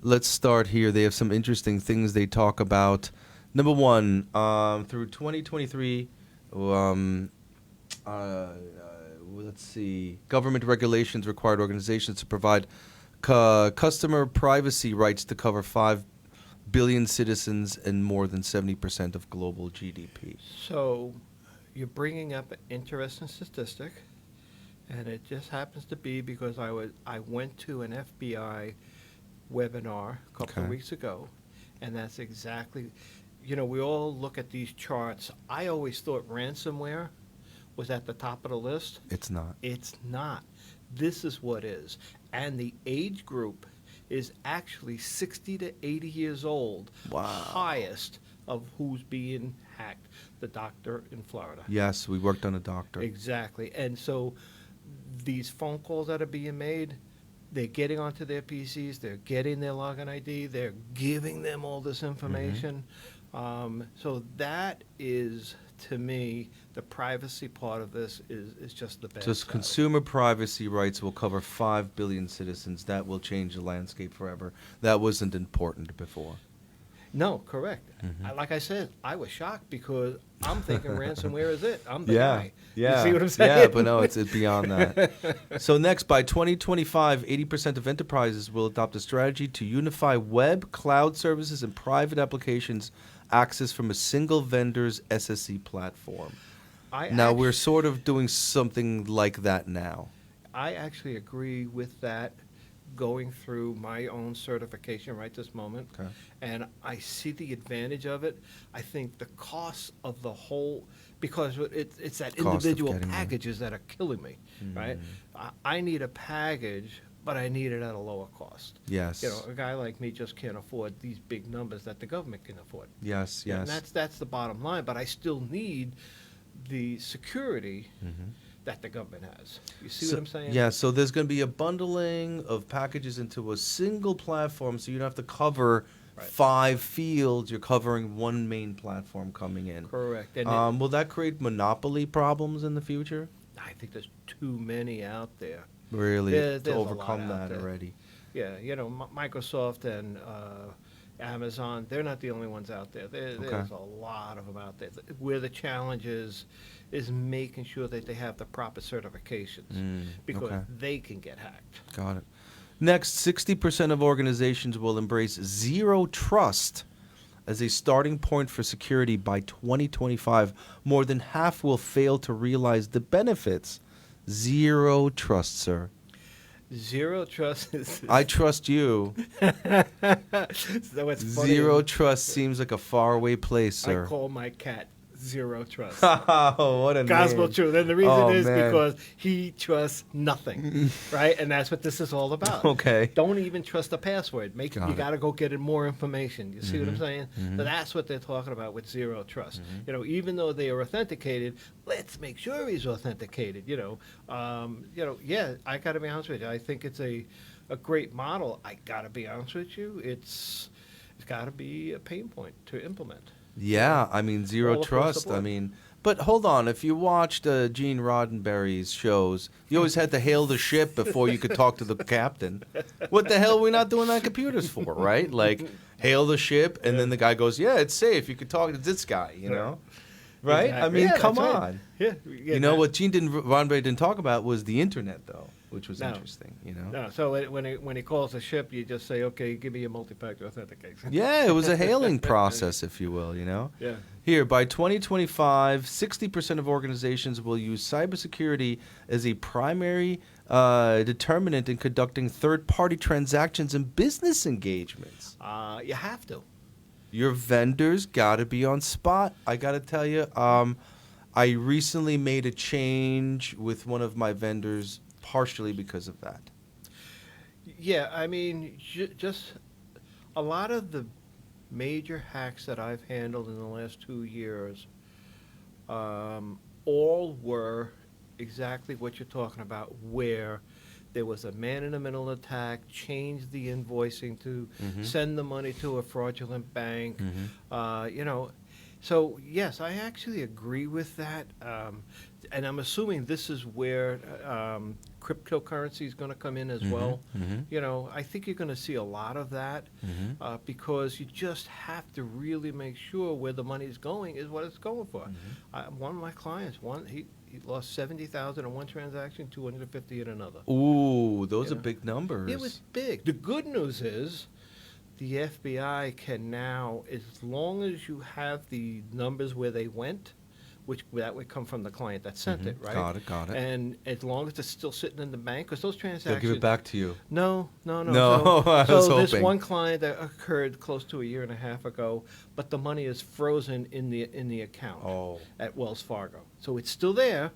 Let's start here. They have some interesting things they talk about. Number one, through 2023, let's see, government regulations required organizations to provide customer privacy rights to cover 5 billion citizens and more than 70% of global GDP. So you're bringing up an interesting statistic, and it just happens to be because I went to an FBI webinar a couple Okay. of weeks ago, and that's exactly, we all look at these charts. I always thought ransomware was at the top of the list. It's not. It's not. This is what is. And the age group is actually 60 to 80 years old. Wow. Highest of who's being hacked. The doctor in Florida. Yes, we worked on a doctor. Exactly. And so these phone calls that are being made, they're getting onto their PCs, they're getting their login ID, they're giving them all this information. So that is, to me, the privacy part of this is just the best. Just consumer privacy rights will cover 5 billion citizens. That will change the landscape forever. That wasn't important before. No, correct. Like I said, I was shocked because I'm thinking ransomware is it. I'm the guy. Yeah. You see what I'm saying? Yeah, but no, it's beyond that. So next, by 2025, 80% of enterprises will adopt a strategy to unify web, cloud services, and private applications access from a single vendor's SSE platform. We're sort of doing something like that now. I actually agree with that, going through my own certification right this moment. Okay. And I see the advantage of it. I think the cost of the whole, because it's that individual packages that are killing me, right? I need a package, but I need it at a lower cost. Yes. A guy like me just can't afford these big numbers that the government can afford. Yes, And that's the bottom line, but I still need the security that the government has. You see what I'm saying? Yeah, so there's going to be a bundling of packages into a single platform, so you don't have to cover 5 fields. You're covering one main platform coming in. Correct. And will that create monopoly problems in the future? I think there's too many out there. Really, There's to a lot overcome out that there. already. Yeah, Microsoft and Amazon, they're not the only ones out there. There's a lot of them out there. Where the challenge is making sure that they have the proper certifications because they can get hacked. Got it. Next, 60% of organizations will embrace zero trust as a starting point for security by 2025. More than half will fail to realize the benefits. Zero trust, sir. Zero trust is... I trust you. So it's funny. Zero trust seems like a faraway place, sir. I call my cat Zero Trust. Oh, what a Gospel name. truth. And the reason is man. because he trusts nothing, right? And that's what this is all about. Okay. Don't even trust the password. You Got got to go get more information. You see what I'm saying? So that's what they're talking about with Zero Trust. Even though they are authenticated, let's make sure he's authenticated. Yeah, I got to be honest with you. I think it's a great model. I got to be honest with you. It's got to be a pain point to implement. Yeah, I mean, zero All across the trust. board. I mean, but hold on. If you watched Gene Roddenberry's shows, you always had to hail the ship before you could talk to the captain. What the hell are we not doing on computers for, right? Like, hail the ship, and then the guy goes, yeah, it's safe. You could talk to this guy, you know? Right? Exactly. I mean, Yeah, come that's on. right. Yeah. You know what Gene Roddenberry didn't talk about was the internet, though, which was No. interesting, you know? No, so when he calls a ship, you just say, okay, give me a multi-factor authentication. Yeah, it was a hailing process, if you will, you know? Yeah. Here, by 2025, 60% of organizations will use cybersecurity as a primary determinant in conducting third-party transactions and business engagements. You have to. Your vendors got to be on spot. I got to tell you, I recently made a change with one of my vendors partially because of that. Yeah, I mean, just a lot of the major hacks that I've handled in the last 2 years, all were exactly what you're talking about, where there was a man-in-the-middle attack, changed the invoicing to send the money to a fraudulent bank, So, yes, I actually agree with that. And I'm assuming this is where cryptocurrency is going to come in as well. I think you're going to see a lot of that because you just have to really make sure where the money is going is what it's going for. One of my clients, he lost $70,000 in one transaction, $250 in another. Ooh, those are big numbers. It was big. The good news is the FBI can now, as long as you have the numbers where they went, that would come from the client that sent it, right? Got it. And as long as it's still sitting in the bank, because those transactions... They'll give it back to you. No. No, I was so this hoping. one client that occurred close to a year and a half ago, but the money is frozen in the account at Wells Fargo. So it's still there.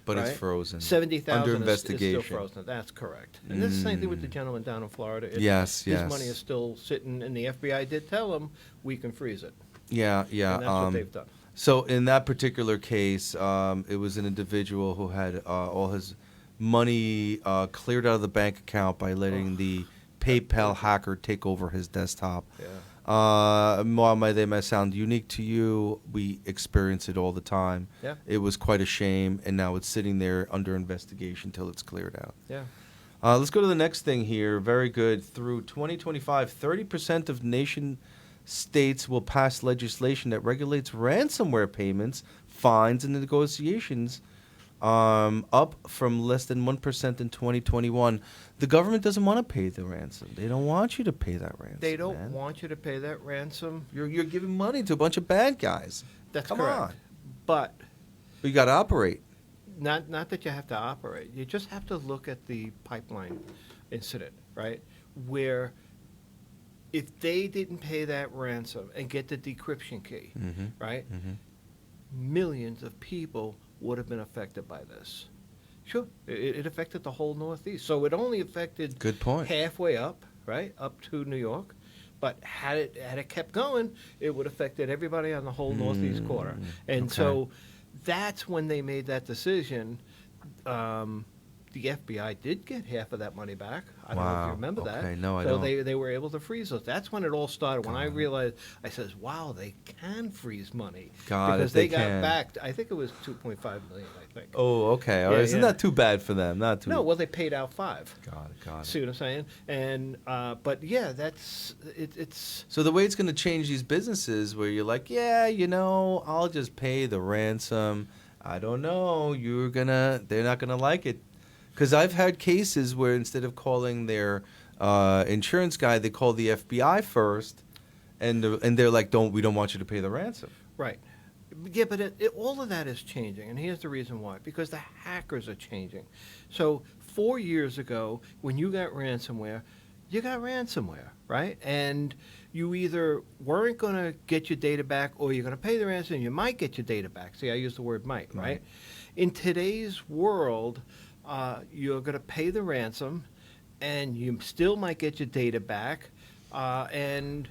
But right? it's frozen. $70,000 under is investigation. still frozen. That's correct. And this is the same thing with the gentleman down in Florida. Yes. His money is still sitting, and the FBI did tell him we can freeze it. Yeah. And that's what they've done. So in that particular case, it was an individual who had all his money cleared out of the bank account by letting the PayPal hacker take over his desktop. Yeah. While they might sound unique to you, we experience it all the time. Yeah. It was quite a shame, and now it's sitting there under investigation until it's cleared out. Yeah. Let's go to the next thing here. Very good. Through 2025, 30% of nation states will pass legislation that regulates ransomware payments, fines, and negotiations, up from less than 1% in 2021. The government doesn't want to pay the ransom. They don't want you to pay that ransom. They don't want you to pay that ransom. You're giving money to a bunch of bad guys. That's Come correct. on. But you got to operate. not that you have to operate. You just have to look at the pipeline incident, right? Where if they didn't pay that ransom and get the decryption key, right? Millions of people would have been affected by this. Sure, it affected the whole Northeast. So it only affected Good point. halfway up, right, up to New York. But had it kept going, it would have affected everybody on the whole Northeast quarter. And so that's when they made that decision. The FBI did get half of that money back. I don't know if you remember that. No, I so don't. they were able to freeze those. That's when it all started. When I realized, I says, wow, they can freeze money. Because they got back, I think it was $2.5 million, I think. Oh, okay. All right. Isn't that too bad for them? Not too. No, well, they paid out $5 million. Got it. See what I'm saying? And but yeah, that's it's. So the way it's going to change these businesses, where you're like, yeah, I'll just pay the ransom. I don't know. They're not gonna like it. Because I've had cases where instead of calling their insurance guy, they call the FBI first, and they're like, we don't want you to pay the ransom. Right. Yeah, but all of that is changing, and here's the reason why. Because the hackers are changing. So 4 years ago, when you got ransomware, right? And you either weren't going to get your data back, or you're going to pay the ransom, and you might get your data back. See, I use the word might, right? In today's world, you're going to pay the ransom, and you still might get your data back, and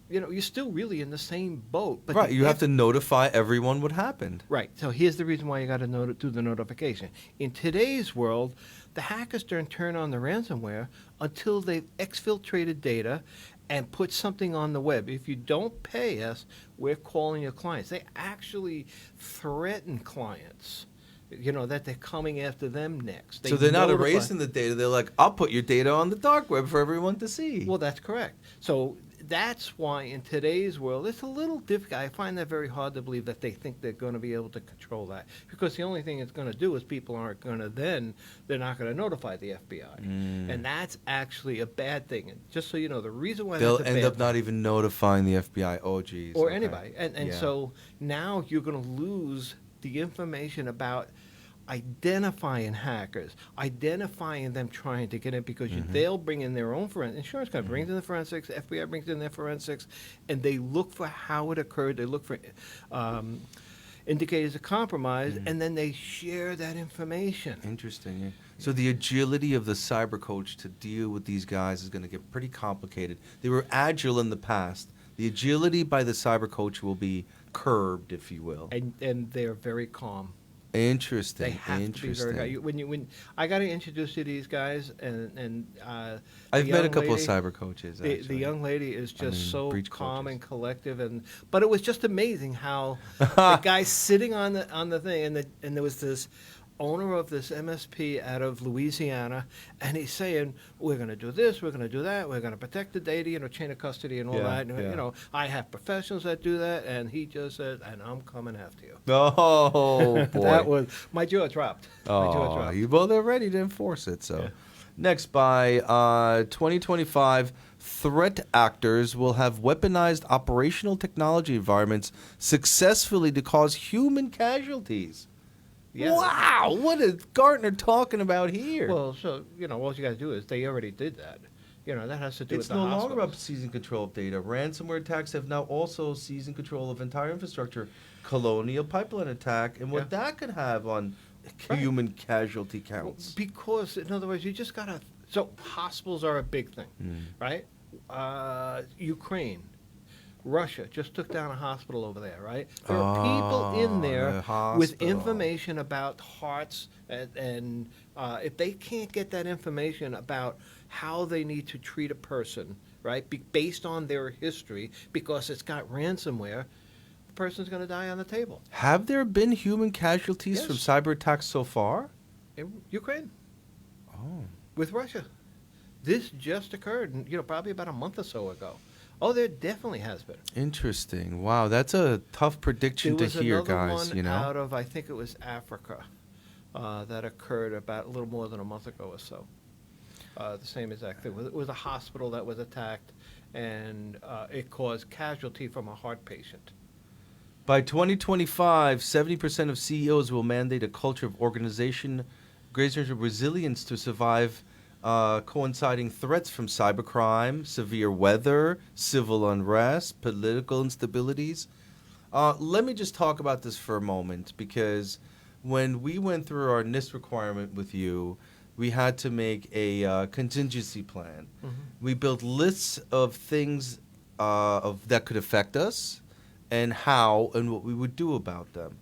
you're still really in the same boat. But right, you have to notify everyone what happened. Right. So here's the reason why you got to do the notification. In today's world, the hackers don't turn on the ransomware until they've exfiltrated data and put something on the web. If you don't pay us, we're calling your clients. They actually threaten clients. That they're coming after them next. So they're not erasing the data. They're like, I'll put your data on the dark web for everyone to see. Well, that's correct. So that's why in today's world, it's a little difficult. I find that very hard to believe that they think they're going to be able to control that. Because the only thing it's going to do is people aren't going to they're not going to notify the FBI. And that's actually a bad thing. And just so you know, the reason why they'll end up not even notifying the FBI. Oh, geez. Or anybody. And so now you're going to lose the information about identifying hackers, identifying them trying to get in, because they'll bring in their own forensics. Insurance company brings in the forensics, FBI brings in their forensics, and they look for how it occurred. They look for indicators of compromise, and then they share that information. Interesting. Yeah. So the agility of the cyber coach to deal with these guys is going to get pretty complicated. They were agile in the past. The agility by the cyber coach will be curbed, if you will. And they're very calm. Interesting. They have to be very calm. When I got to introduce you to these guys, and I've met a couple of cyber coaches. The young lady is just so calm and collective, but it was just amazing how the guy sitting on the thing, and there was this owner of this MSP out of Louisiana, and he's saying, we're going to do this, we're going to do that, we're going to protect the data, chain of custody and all that. And, I have professionals that do that, and he just said, and I'm coming after you. Oh, boy. That was, my jaw dropped. Oh, you both are ready to enforce it. So, Next, by 2025, threat actors will have weaponized operational technology environments successfully to cause human casualties. Yeah. Wow, what is Gartner talking about here? Well, so, all you got to do is they already did that. That has to do It's with the no longer about hospitals. seizing control of data. Ransomware attacks have now also seizing control of entire infrastructure. Colonial pipeline attack and what that could have on Right. human casualty Well, counts. because, in other words, you just got to. So, hospitals are a big thing, right? Ukraine, Russia just took down a hospital over there, right? There are people in there the with hospital. information about hearts, and if they can't get that information about how they need to treat a person, right, based on their history, because it's got ransomware, the person's going to die on the table. Have there been human casualties Yes. from cyber attacks so far? In Ukraine, Oh. with Russia. This just occurred, probably about a month or so ago. Oh, there definitely has been. Interesting. Wow, that's a tough prediction There to was hear, another guys, one out of, I think it was Africa, that occurred about a little more than a month ago or so. The same exact thing. It was a hospital that was attacked, and it caused casualty from a heart patient. By 2025, 70% of CEOs will mandate a culture of organization, greater resilience to survive coinciding threats from cybercrime, severe weather, civil unrest, political instabilities. Let me just talk about this for a moment, because when we went through our NIST requirement with you, we had to make a contingency plan. We built lists of things that could affect us and how and what we would do about them.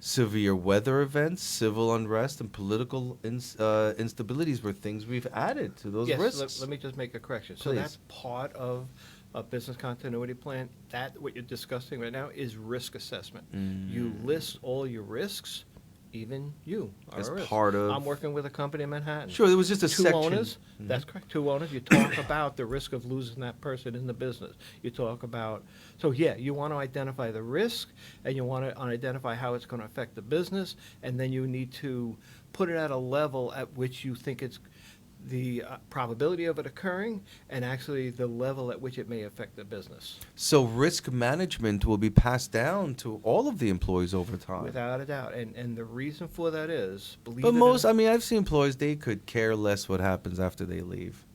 Severe weather events, civil unrest, and political instabilities were things we've added to those Yes, risks. let me just make a correction. So Please. that's part of a business continuity plan. That, what you're discussing right now, is risk assessment. You list all your risks, even you are As a risk. part of- I'm working with a company in Manhattan. Sure, there was just a Two section. owners, that's correct. Two owners, you talk about the risk of losing that person in the business. You talk about, so yeah, you want to identify the risk, and you want to identify how it's going to affect the business, and then you need to put it at a level at which you think it's the probability of it occurring, and actually the level at which it may affect the business. So risk management will be passed down to all of the employees over time. Without a doubt. And the reason for that is, believe But it or most, not- I mean, I've seen employees, they could care less what happens after they leave.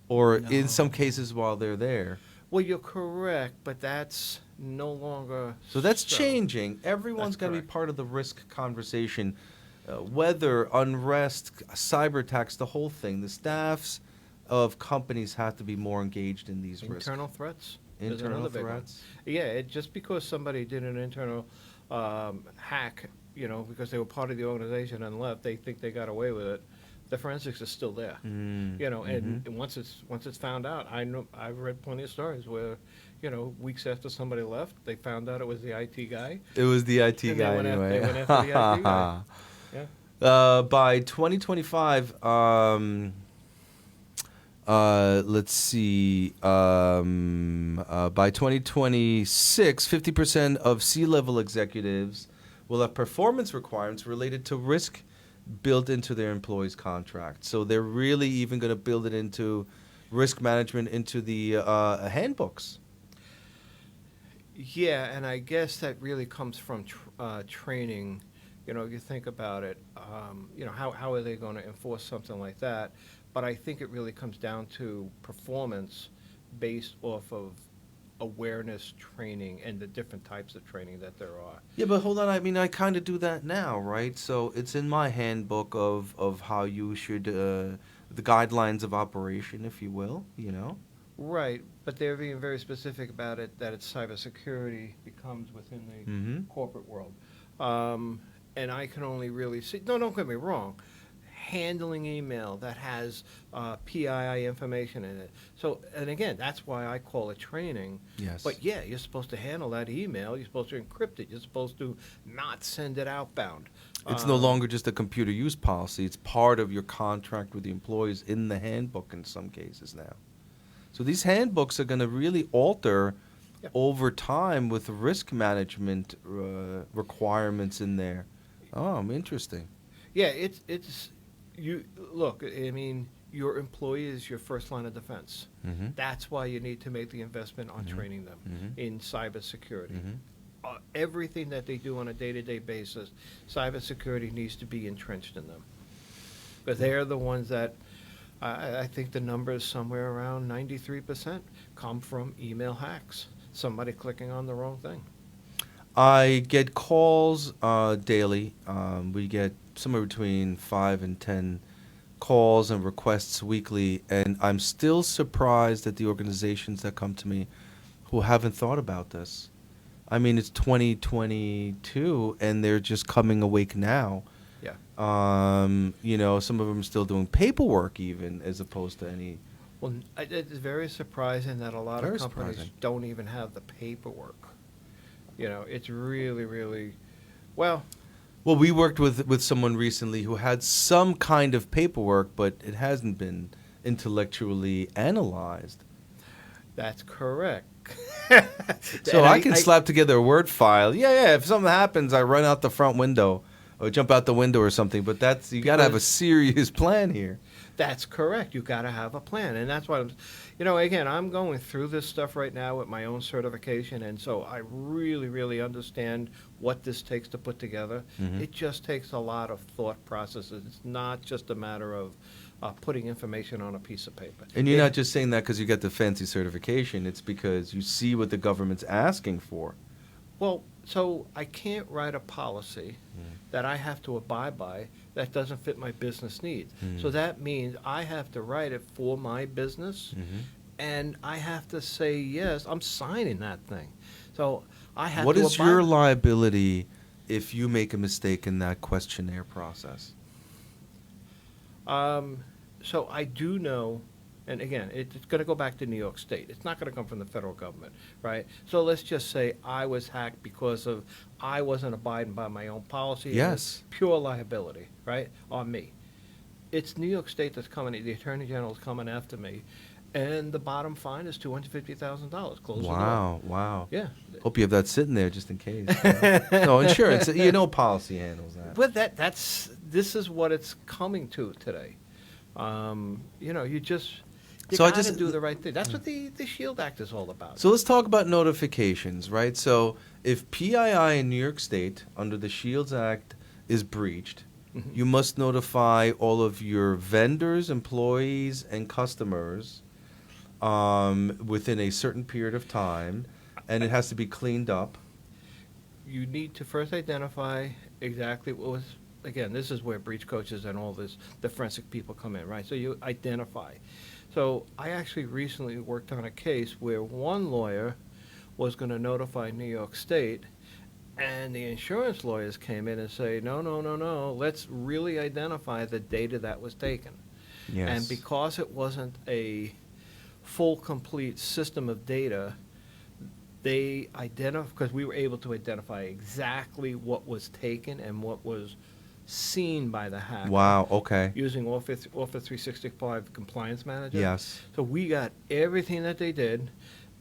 Or in some cases while they're there. Well, you're correct, but that's no longer So that's changing. Everyone's That's got to be correct. part of the risk conversation. Weather, unrest, cyber attacks, the whole thing. The staffs of companies have to be more engaged in these risks. Internal threats? is Internal another big one. threats. Yeah, just because somebody did an internal hack, because they were part of the organization and left, they think they got away with it. The forensics is still there. And once it's found out, I've read plenty of stories where, weeks after somebody left, they found out it was the IT guy. It was the IT And they guy went anyway. they went after the IT guy. Yeah. By 2025, let's see. By 2026, 50% of C-level executives will have performance requirements related to risk built into their employees' contracts. So they're really even going to build it into risk management into the handbooks. Yeah, and I guess that really comes from training. If you think about it, how are they going to enforce something like that? But I think it really comes down to performance based off of awareness training and the different types of training that there are. Yeah, but hold on. I mean, I kind of do that now, right? So it's in my handbook of how you should, the guidelines of operation, if you will, Right, but they're being very specific about it, that it's cybersecurity becomes within the corporate world. And I can only really see, no, don't get me wrong, handling email that has PII information in it. So, and again, that's why I call it training. Yes. But yeah, you're supposed to handle that email. You're supposed to encrypt it. You're supposed to not send it outbound. It's no longer just a computer use policy. It's part of your contract with the employees in the handbook in some cases now. So these handbooks are going to really alter over time with risk management requirements in there. Oh, interesting. Yeah, it's you look. I mean, your employee is your first line of defense. Mm-hmm. That's why you need to make the investment on training them in cybersecurity. Everything that they do on a day-to-day basis, cybersecurity needs to be entrenched in them. But they're the ones that, I think the number is somewhere around 93% come from email hacks. Somebody clicking on the wrong thing. I get calls daily. We get somewhere between 5 and 10 calls and requests weekly, and I'm still surprised at the organizations that come to me who haven't thought about this. I mean, it's 2022, and they're just coming awake now. Yeah. Some of them are still doing paperwork even, as opposed to any. Well, it's very surprising that a lot Very of companies surprising. don't even have the paperwork. It's really, really, well, Well, we worked with someone recently who had some kind of paperwork, but it hasn't been intellectually analyzed. that's correct. So I can slap together a Word file. Yeah. If something happens, I run out the front window or jump out the window or something. But you got to have a serious plan here. That's correct. You got to have a plan, and that's why again, I'm going through this stuff right now with my own certification, and so I really, really understand what this takes to put together. It just takes a lot of thought processes. It's not just a matter of putting information on a piece of paper. And you're not just saying that because you got the fancy certification. It's because you see what the government's asking for. Well, so I can't write a policy that I have to abide by that doesn't fit my business needs. So that means I have to write it for my business, and I have to say, yes, I'm signing that thing. So I have to What is abide. your liability if you make a mistake in that questionnaire process? So I do know, and again, it's going to go back to New York State. It's not going to come from the federal government, right? So let's just say I was hacked because I wasn't abiding by my own policy. Yes. And it's pure liability, right, on me. It's New York State that's coming, the Attorney General is coming after me, and the bottom fine is $250,000. Close the door. Wow. Yeah. Hope you have that sitting there just in case. No, insurance. Policy handles that. But this is what it's coming to today. You So I gotta just- do the right thing. That's what the SHIELD Act is all about. So let's talk about notifications, right? So if PII in New York State under the SHIELDS Act is breached, you must notify all of your vendors, employees, and customers within a certain period of time, and it has to be cleaned up. You need to first identify exactly what was, again, this is where breach coaches and all this, the forensic people come in, right? So you identify. So I actually recently worked on a case where one lawyer was going to notify New York State, and the insurance lawyers came in and say, no, let's really identify the data that was taken. Yes. And because it wasn't a full, complete system of data, they identified, because we were able to identify exactly what was taken and what was seen by the hacker. Wow, okay. Using Office 365 Compliance Manager. Yes. So we got everything that they did,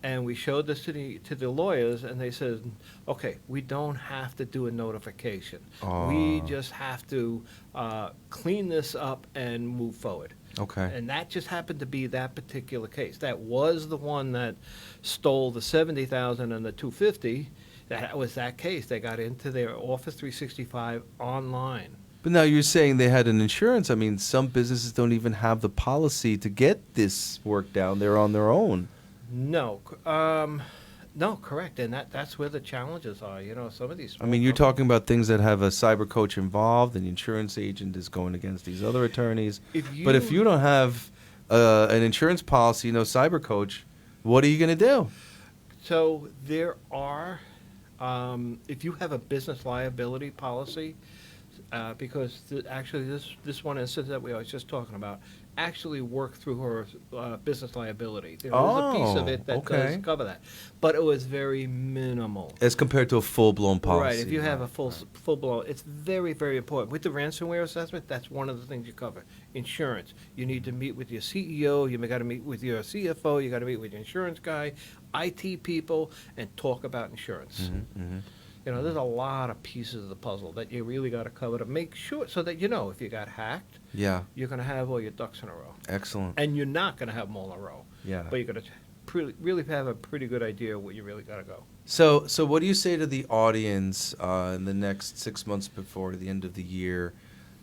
and we showed this to the lawyers, and they said, okay, we don't have to do a notification. We just have to clean this up and move forward. Okay. And that just happened to be that particular case. That was the one that stole the $70,000 and the $250,000. That was that case. They got into their Office 365 online. But now you're saying they had an insurance. I mean, some businesses don't even have the policy to get this worked out. They're on their own. No, correct. And that's where the challenges are. Some of these. I mean, you're talking about things that have a cyber coach involved, and the insurance agent is going against these other attorneys. But if you don't have an insurance policy, no cyber coach, what are you going to do? So there are, if you have a business liability policy, because actually this one instance that we was just talking about actually worked through her business liability. There is a piece of it that does cover that, but it was very minimal. As compared to a full-blown policy. Right, if you have a full-blown, it's very, very important. With the ransomware assessment, that's one of the things you cover. Insurance, you need to meet with your CEO, you got to meet with your CFO, you got to meet with your insurance guy, IT people, and talk about insurance. There's a lot of pieces of the puzzle that you really got to cover to make sure so that if you got hacked, Yeah. you're going to have all your ducks in a row. Excellent. And you're not going to have them all in a row. Yeah. But you're going to really have a pretty good idea where you really got to go. So what do you say to the audience in the next 6 months before the end of the year,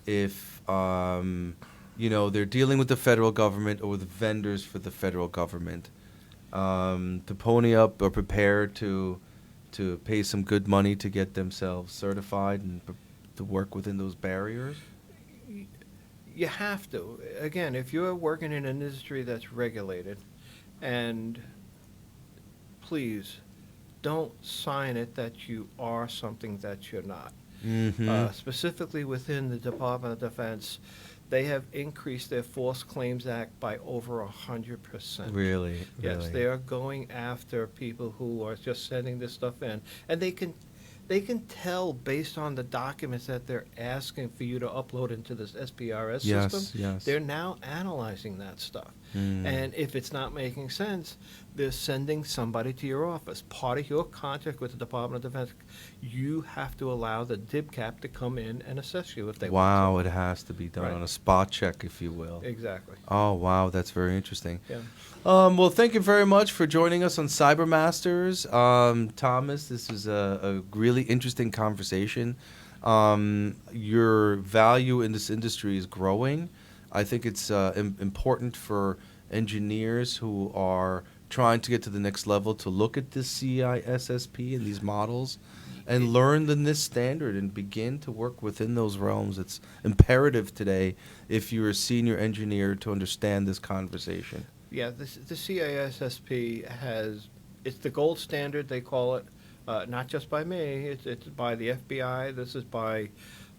if they're dealing with the federal government or the vendors for the federal government, to pony up or prepare to pay some good money to get themselves certified and to work within those barriers? You have to. Again, if you're working in an industry that's regulated, and please don't sign it that you are something that you're not. Mm-hmm. Specifically within the Department of Defense, they have increased their False Claims Act by over 100%. Really? Yes, they are going after people who are just sending this stuff in, and they can tell based on the documents that they're asking for you to upload into this SPRS system. Yes. They're now analyzing that stuff. Mm. And if it's not making sense, they're sending somebody to your office. Part of your contract with the Department of Defense, you have to allow the DIBCAP to come in and assess you if they want Wow, to. it has to be done Right. on a spot check, if you will. Exactly. Oh, wow, that's very interesting. Yeah. Well, thank you very much for joining us on CyberMasters. Thomas, this is a really interesting conversation. Your value in this industry is growing. I think it's important for engineers who are trying to get to the next level to look at this CISSP and these models and learn the NIST standard and begin to work within those realms. It's imperative today if you're a senior engineer to understand this conversation. Yeah, the CISSP it's the gold standard, they call it, not just by me, it's by the FBI, this is by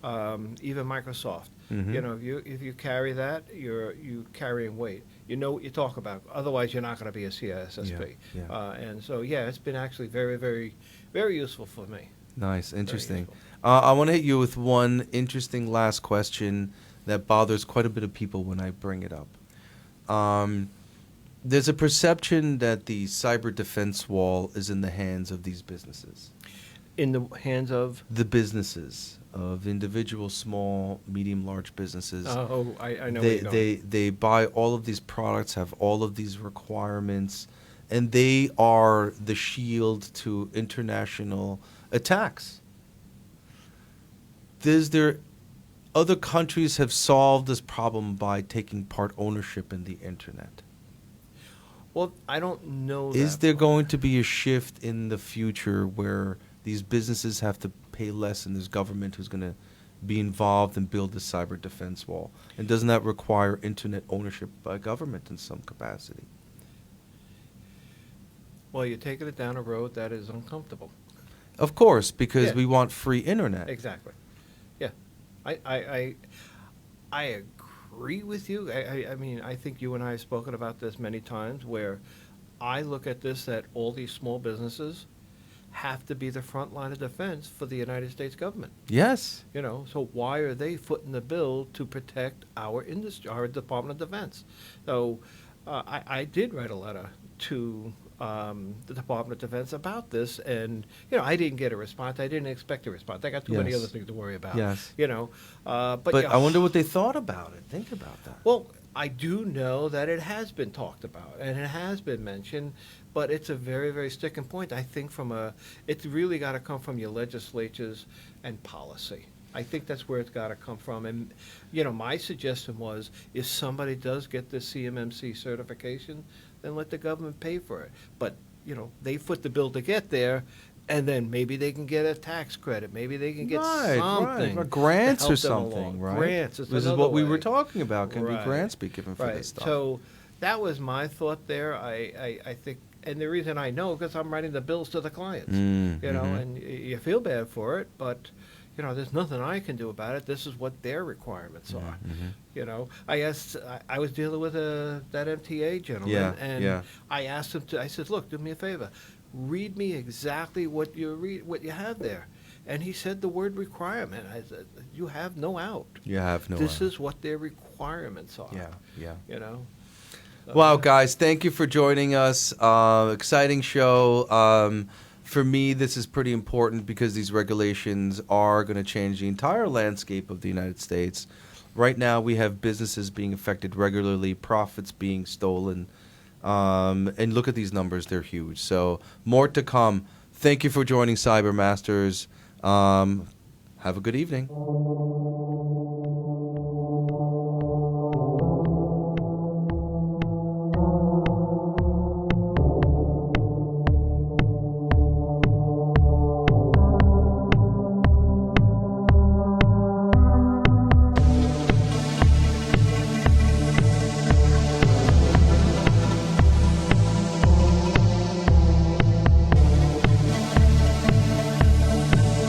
even Microsoft. Mm-hmm. If you carry that, you're carrying weight. You know what you talk about. Otherwise, you're not going to be a CISSP. Yeah. And so, it's been actually very, very, very useful for me. Nice, interesting. useful. I want to hit you with one interesting last question that bothers quite a bit of people when I bring it up. There's a perception that the cyber defense wall is in the hands of these businesses. In the hands of? The businesses, of individual, small, medium, large businesses. Oh, I know where you're going. They buy all of these products, have all of these requirements, and they are the shield to international attacks. Other countries have solved this problem by taking part ownership in the internet. Well, I don't know that. Is there going to be a shift in the future where these businesses have to pay less and there's government who's going to be involved and build the cyber defense wall? And doesn't that require internet ownership by government in some capacity? Well, you're taking it down a road that is uncomfortable. Of course, because Yeah. we want free internet. Exactly. Yeah. I agree with you. I mean, I think you and I have spoken about this many times where I look at this that all these small businesses have to be the front line of defense for the United States government. Yes. So why are they footing the bill to protect our industry, our Department of Defense? So I did write a letter to the Department of Defense about this, and I didn't get a response. I didn't expect a response. I got too many Yes. other things to worry about. Yes. But I wonder what they thought about it. Think about that. Well, I do know that it has been talked about and it has been mentioned, but it's a very, very sticking point. I think it's really got to come from your legislatures and policy. I think that's where it's got to come from. And, my suggestion was if somebody does get the CMMC certification, then let the government pay for it. But, they foot the bill to get there, and then maybe they can get a tax credit. Maybe they can get something. Right. Grants to help or them something, along. right? Grants is This is another what we way. were talking about. Can Right. grants be given for Right. this stuff? So that was my thought there. I think, and the reason I know, because I'm writing the bills to the clients, Mm-hmm. and you feel bad for it, but, there's nothing I can do about it. This is what their requirements are. Mm-hmm. I was dealing with that MTA gentleman, Yeah, and yeah. I asked him I said, look, do me a favor. Read me exactly what you have there. And he said the word requirement. I said, you have no out. You have no This idea. is what their requirements are. Yeah. Wow, guys, thank you for joining us. Exciting show. for me, this is pretty important because these regulations are going to change the entire landscape of the United States. Right now, we have businesses being affected regularly, profits being stolen. And look at these numbers, they're huge. So more to come. Thank you for joining CyberMasters. Have a good evening.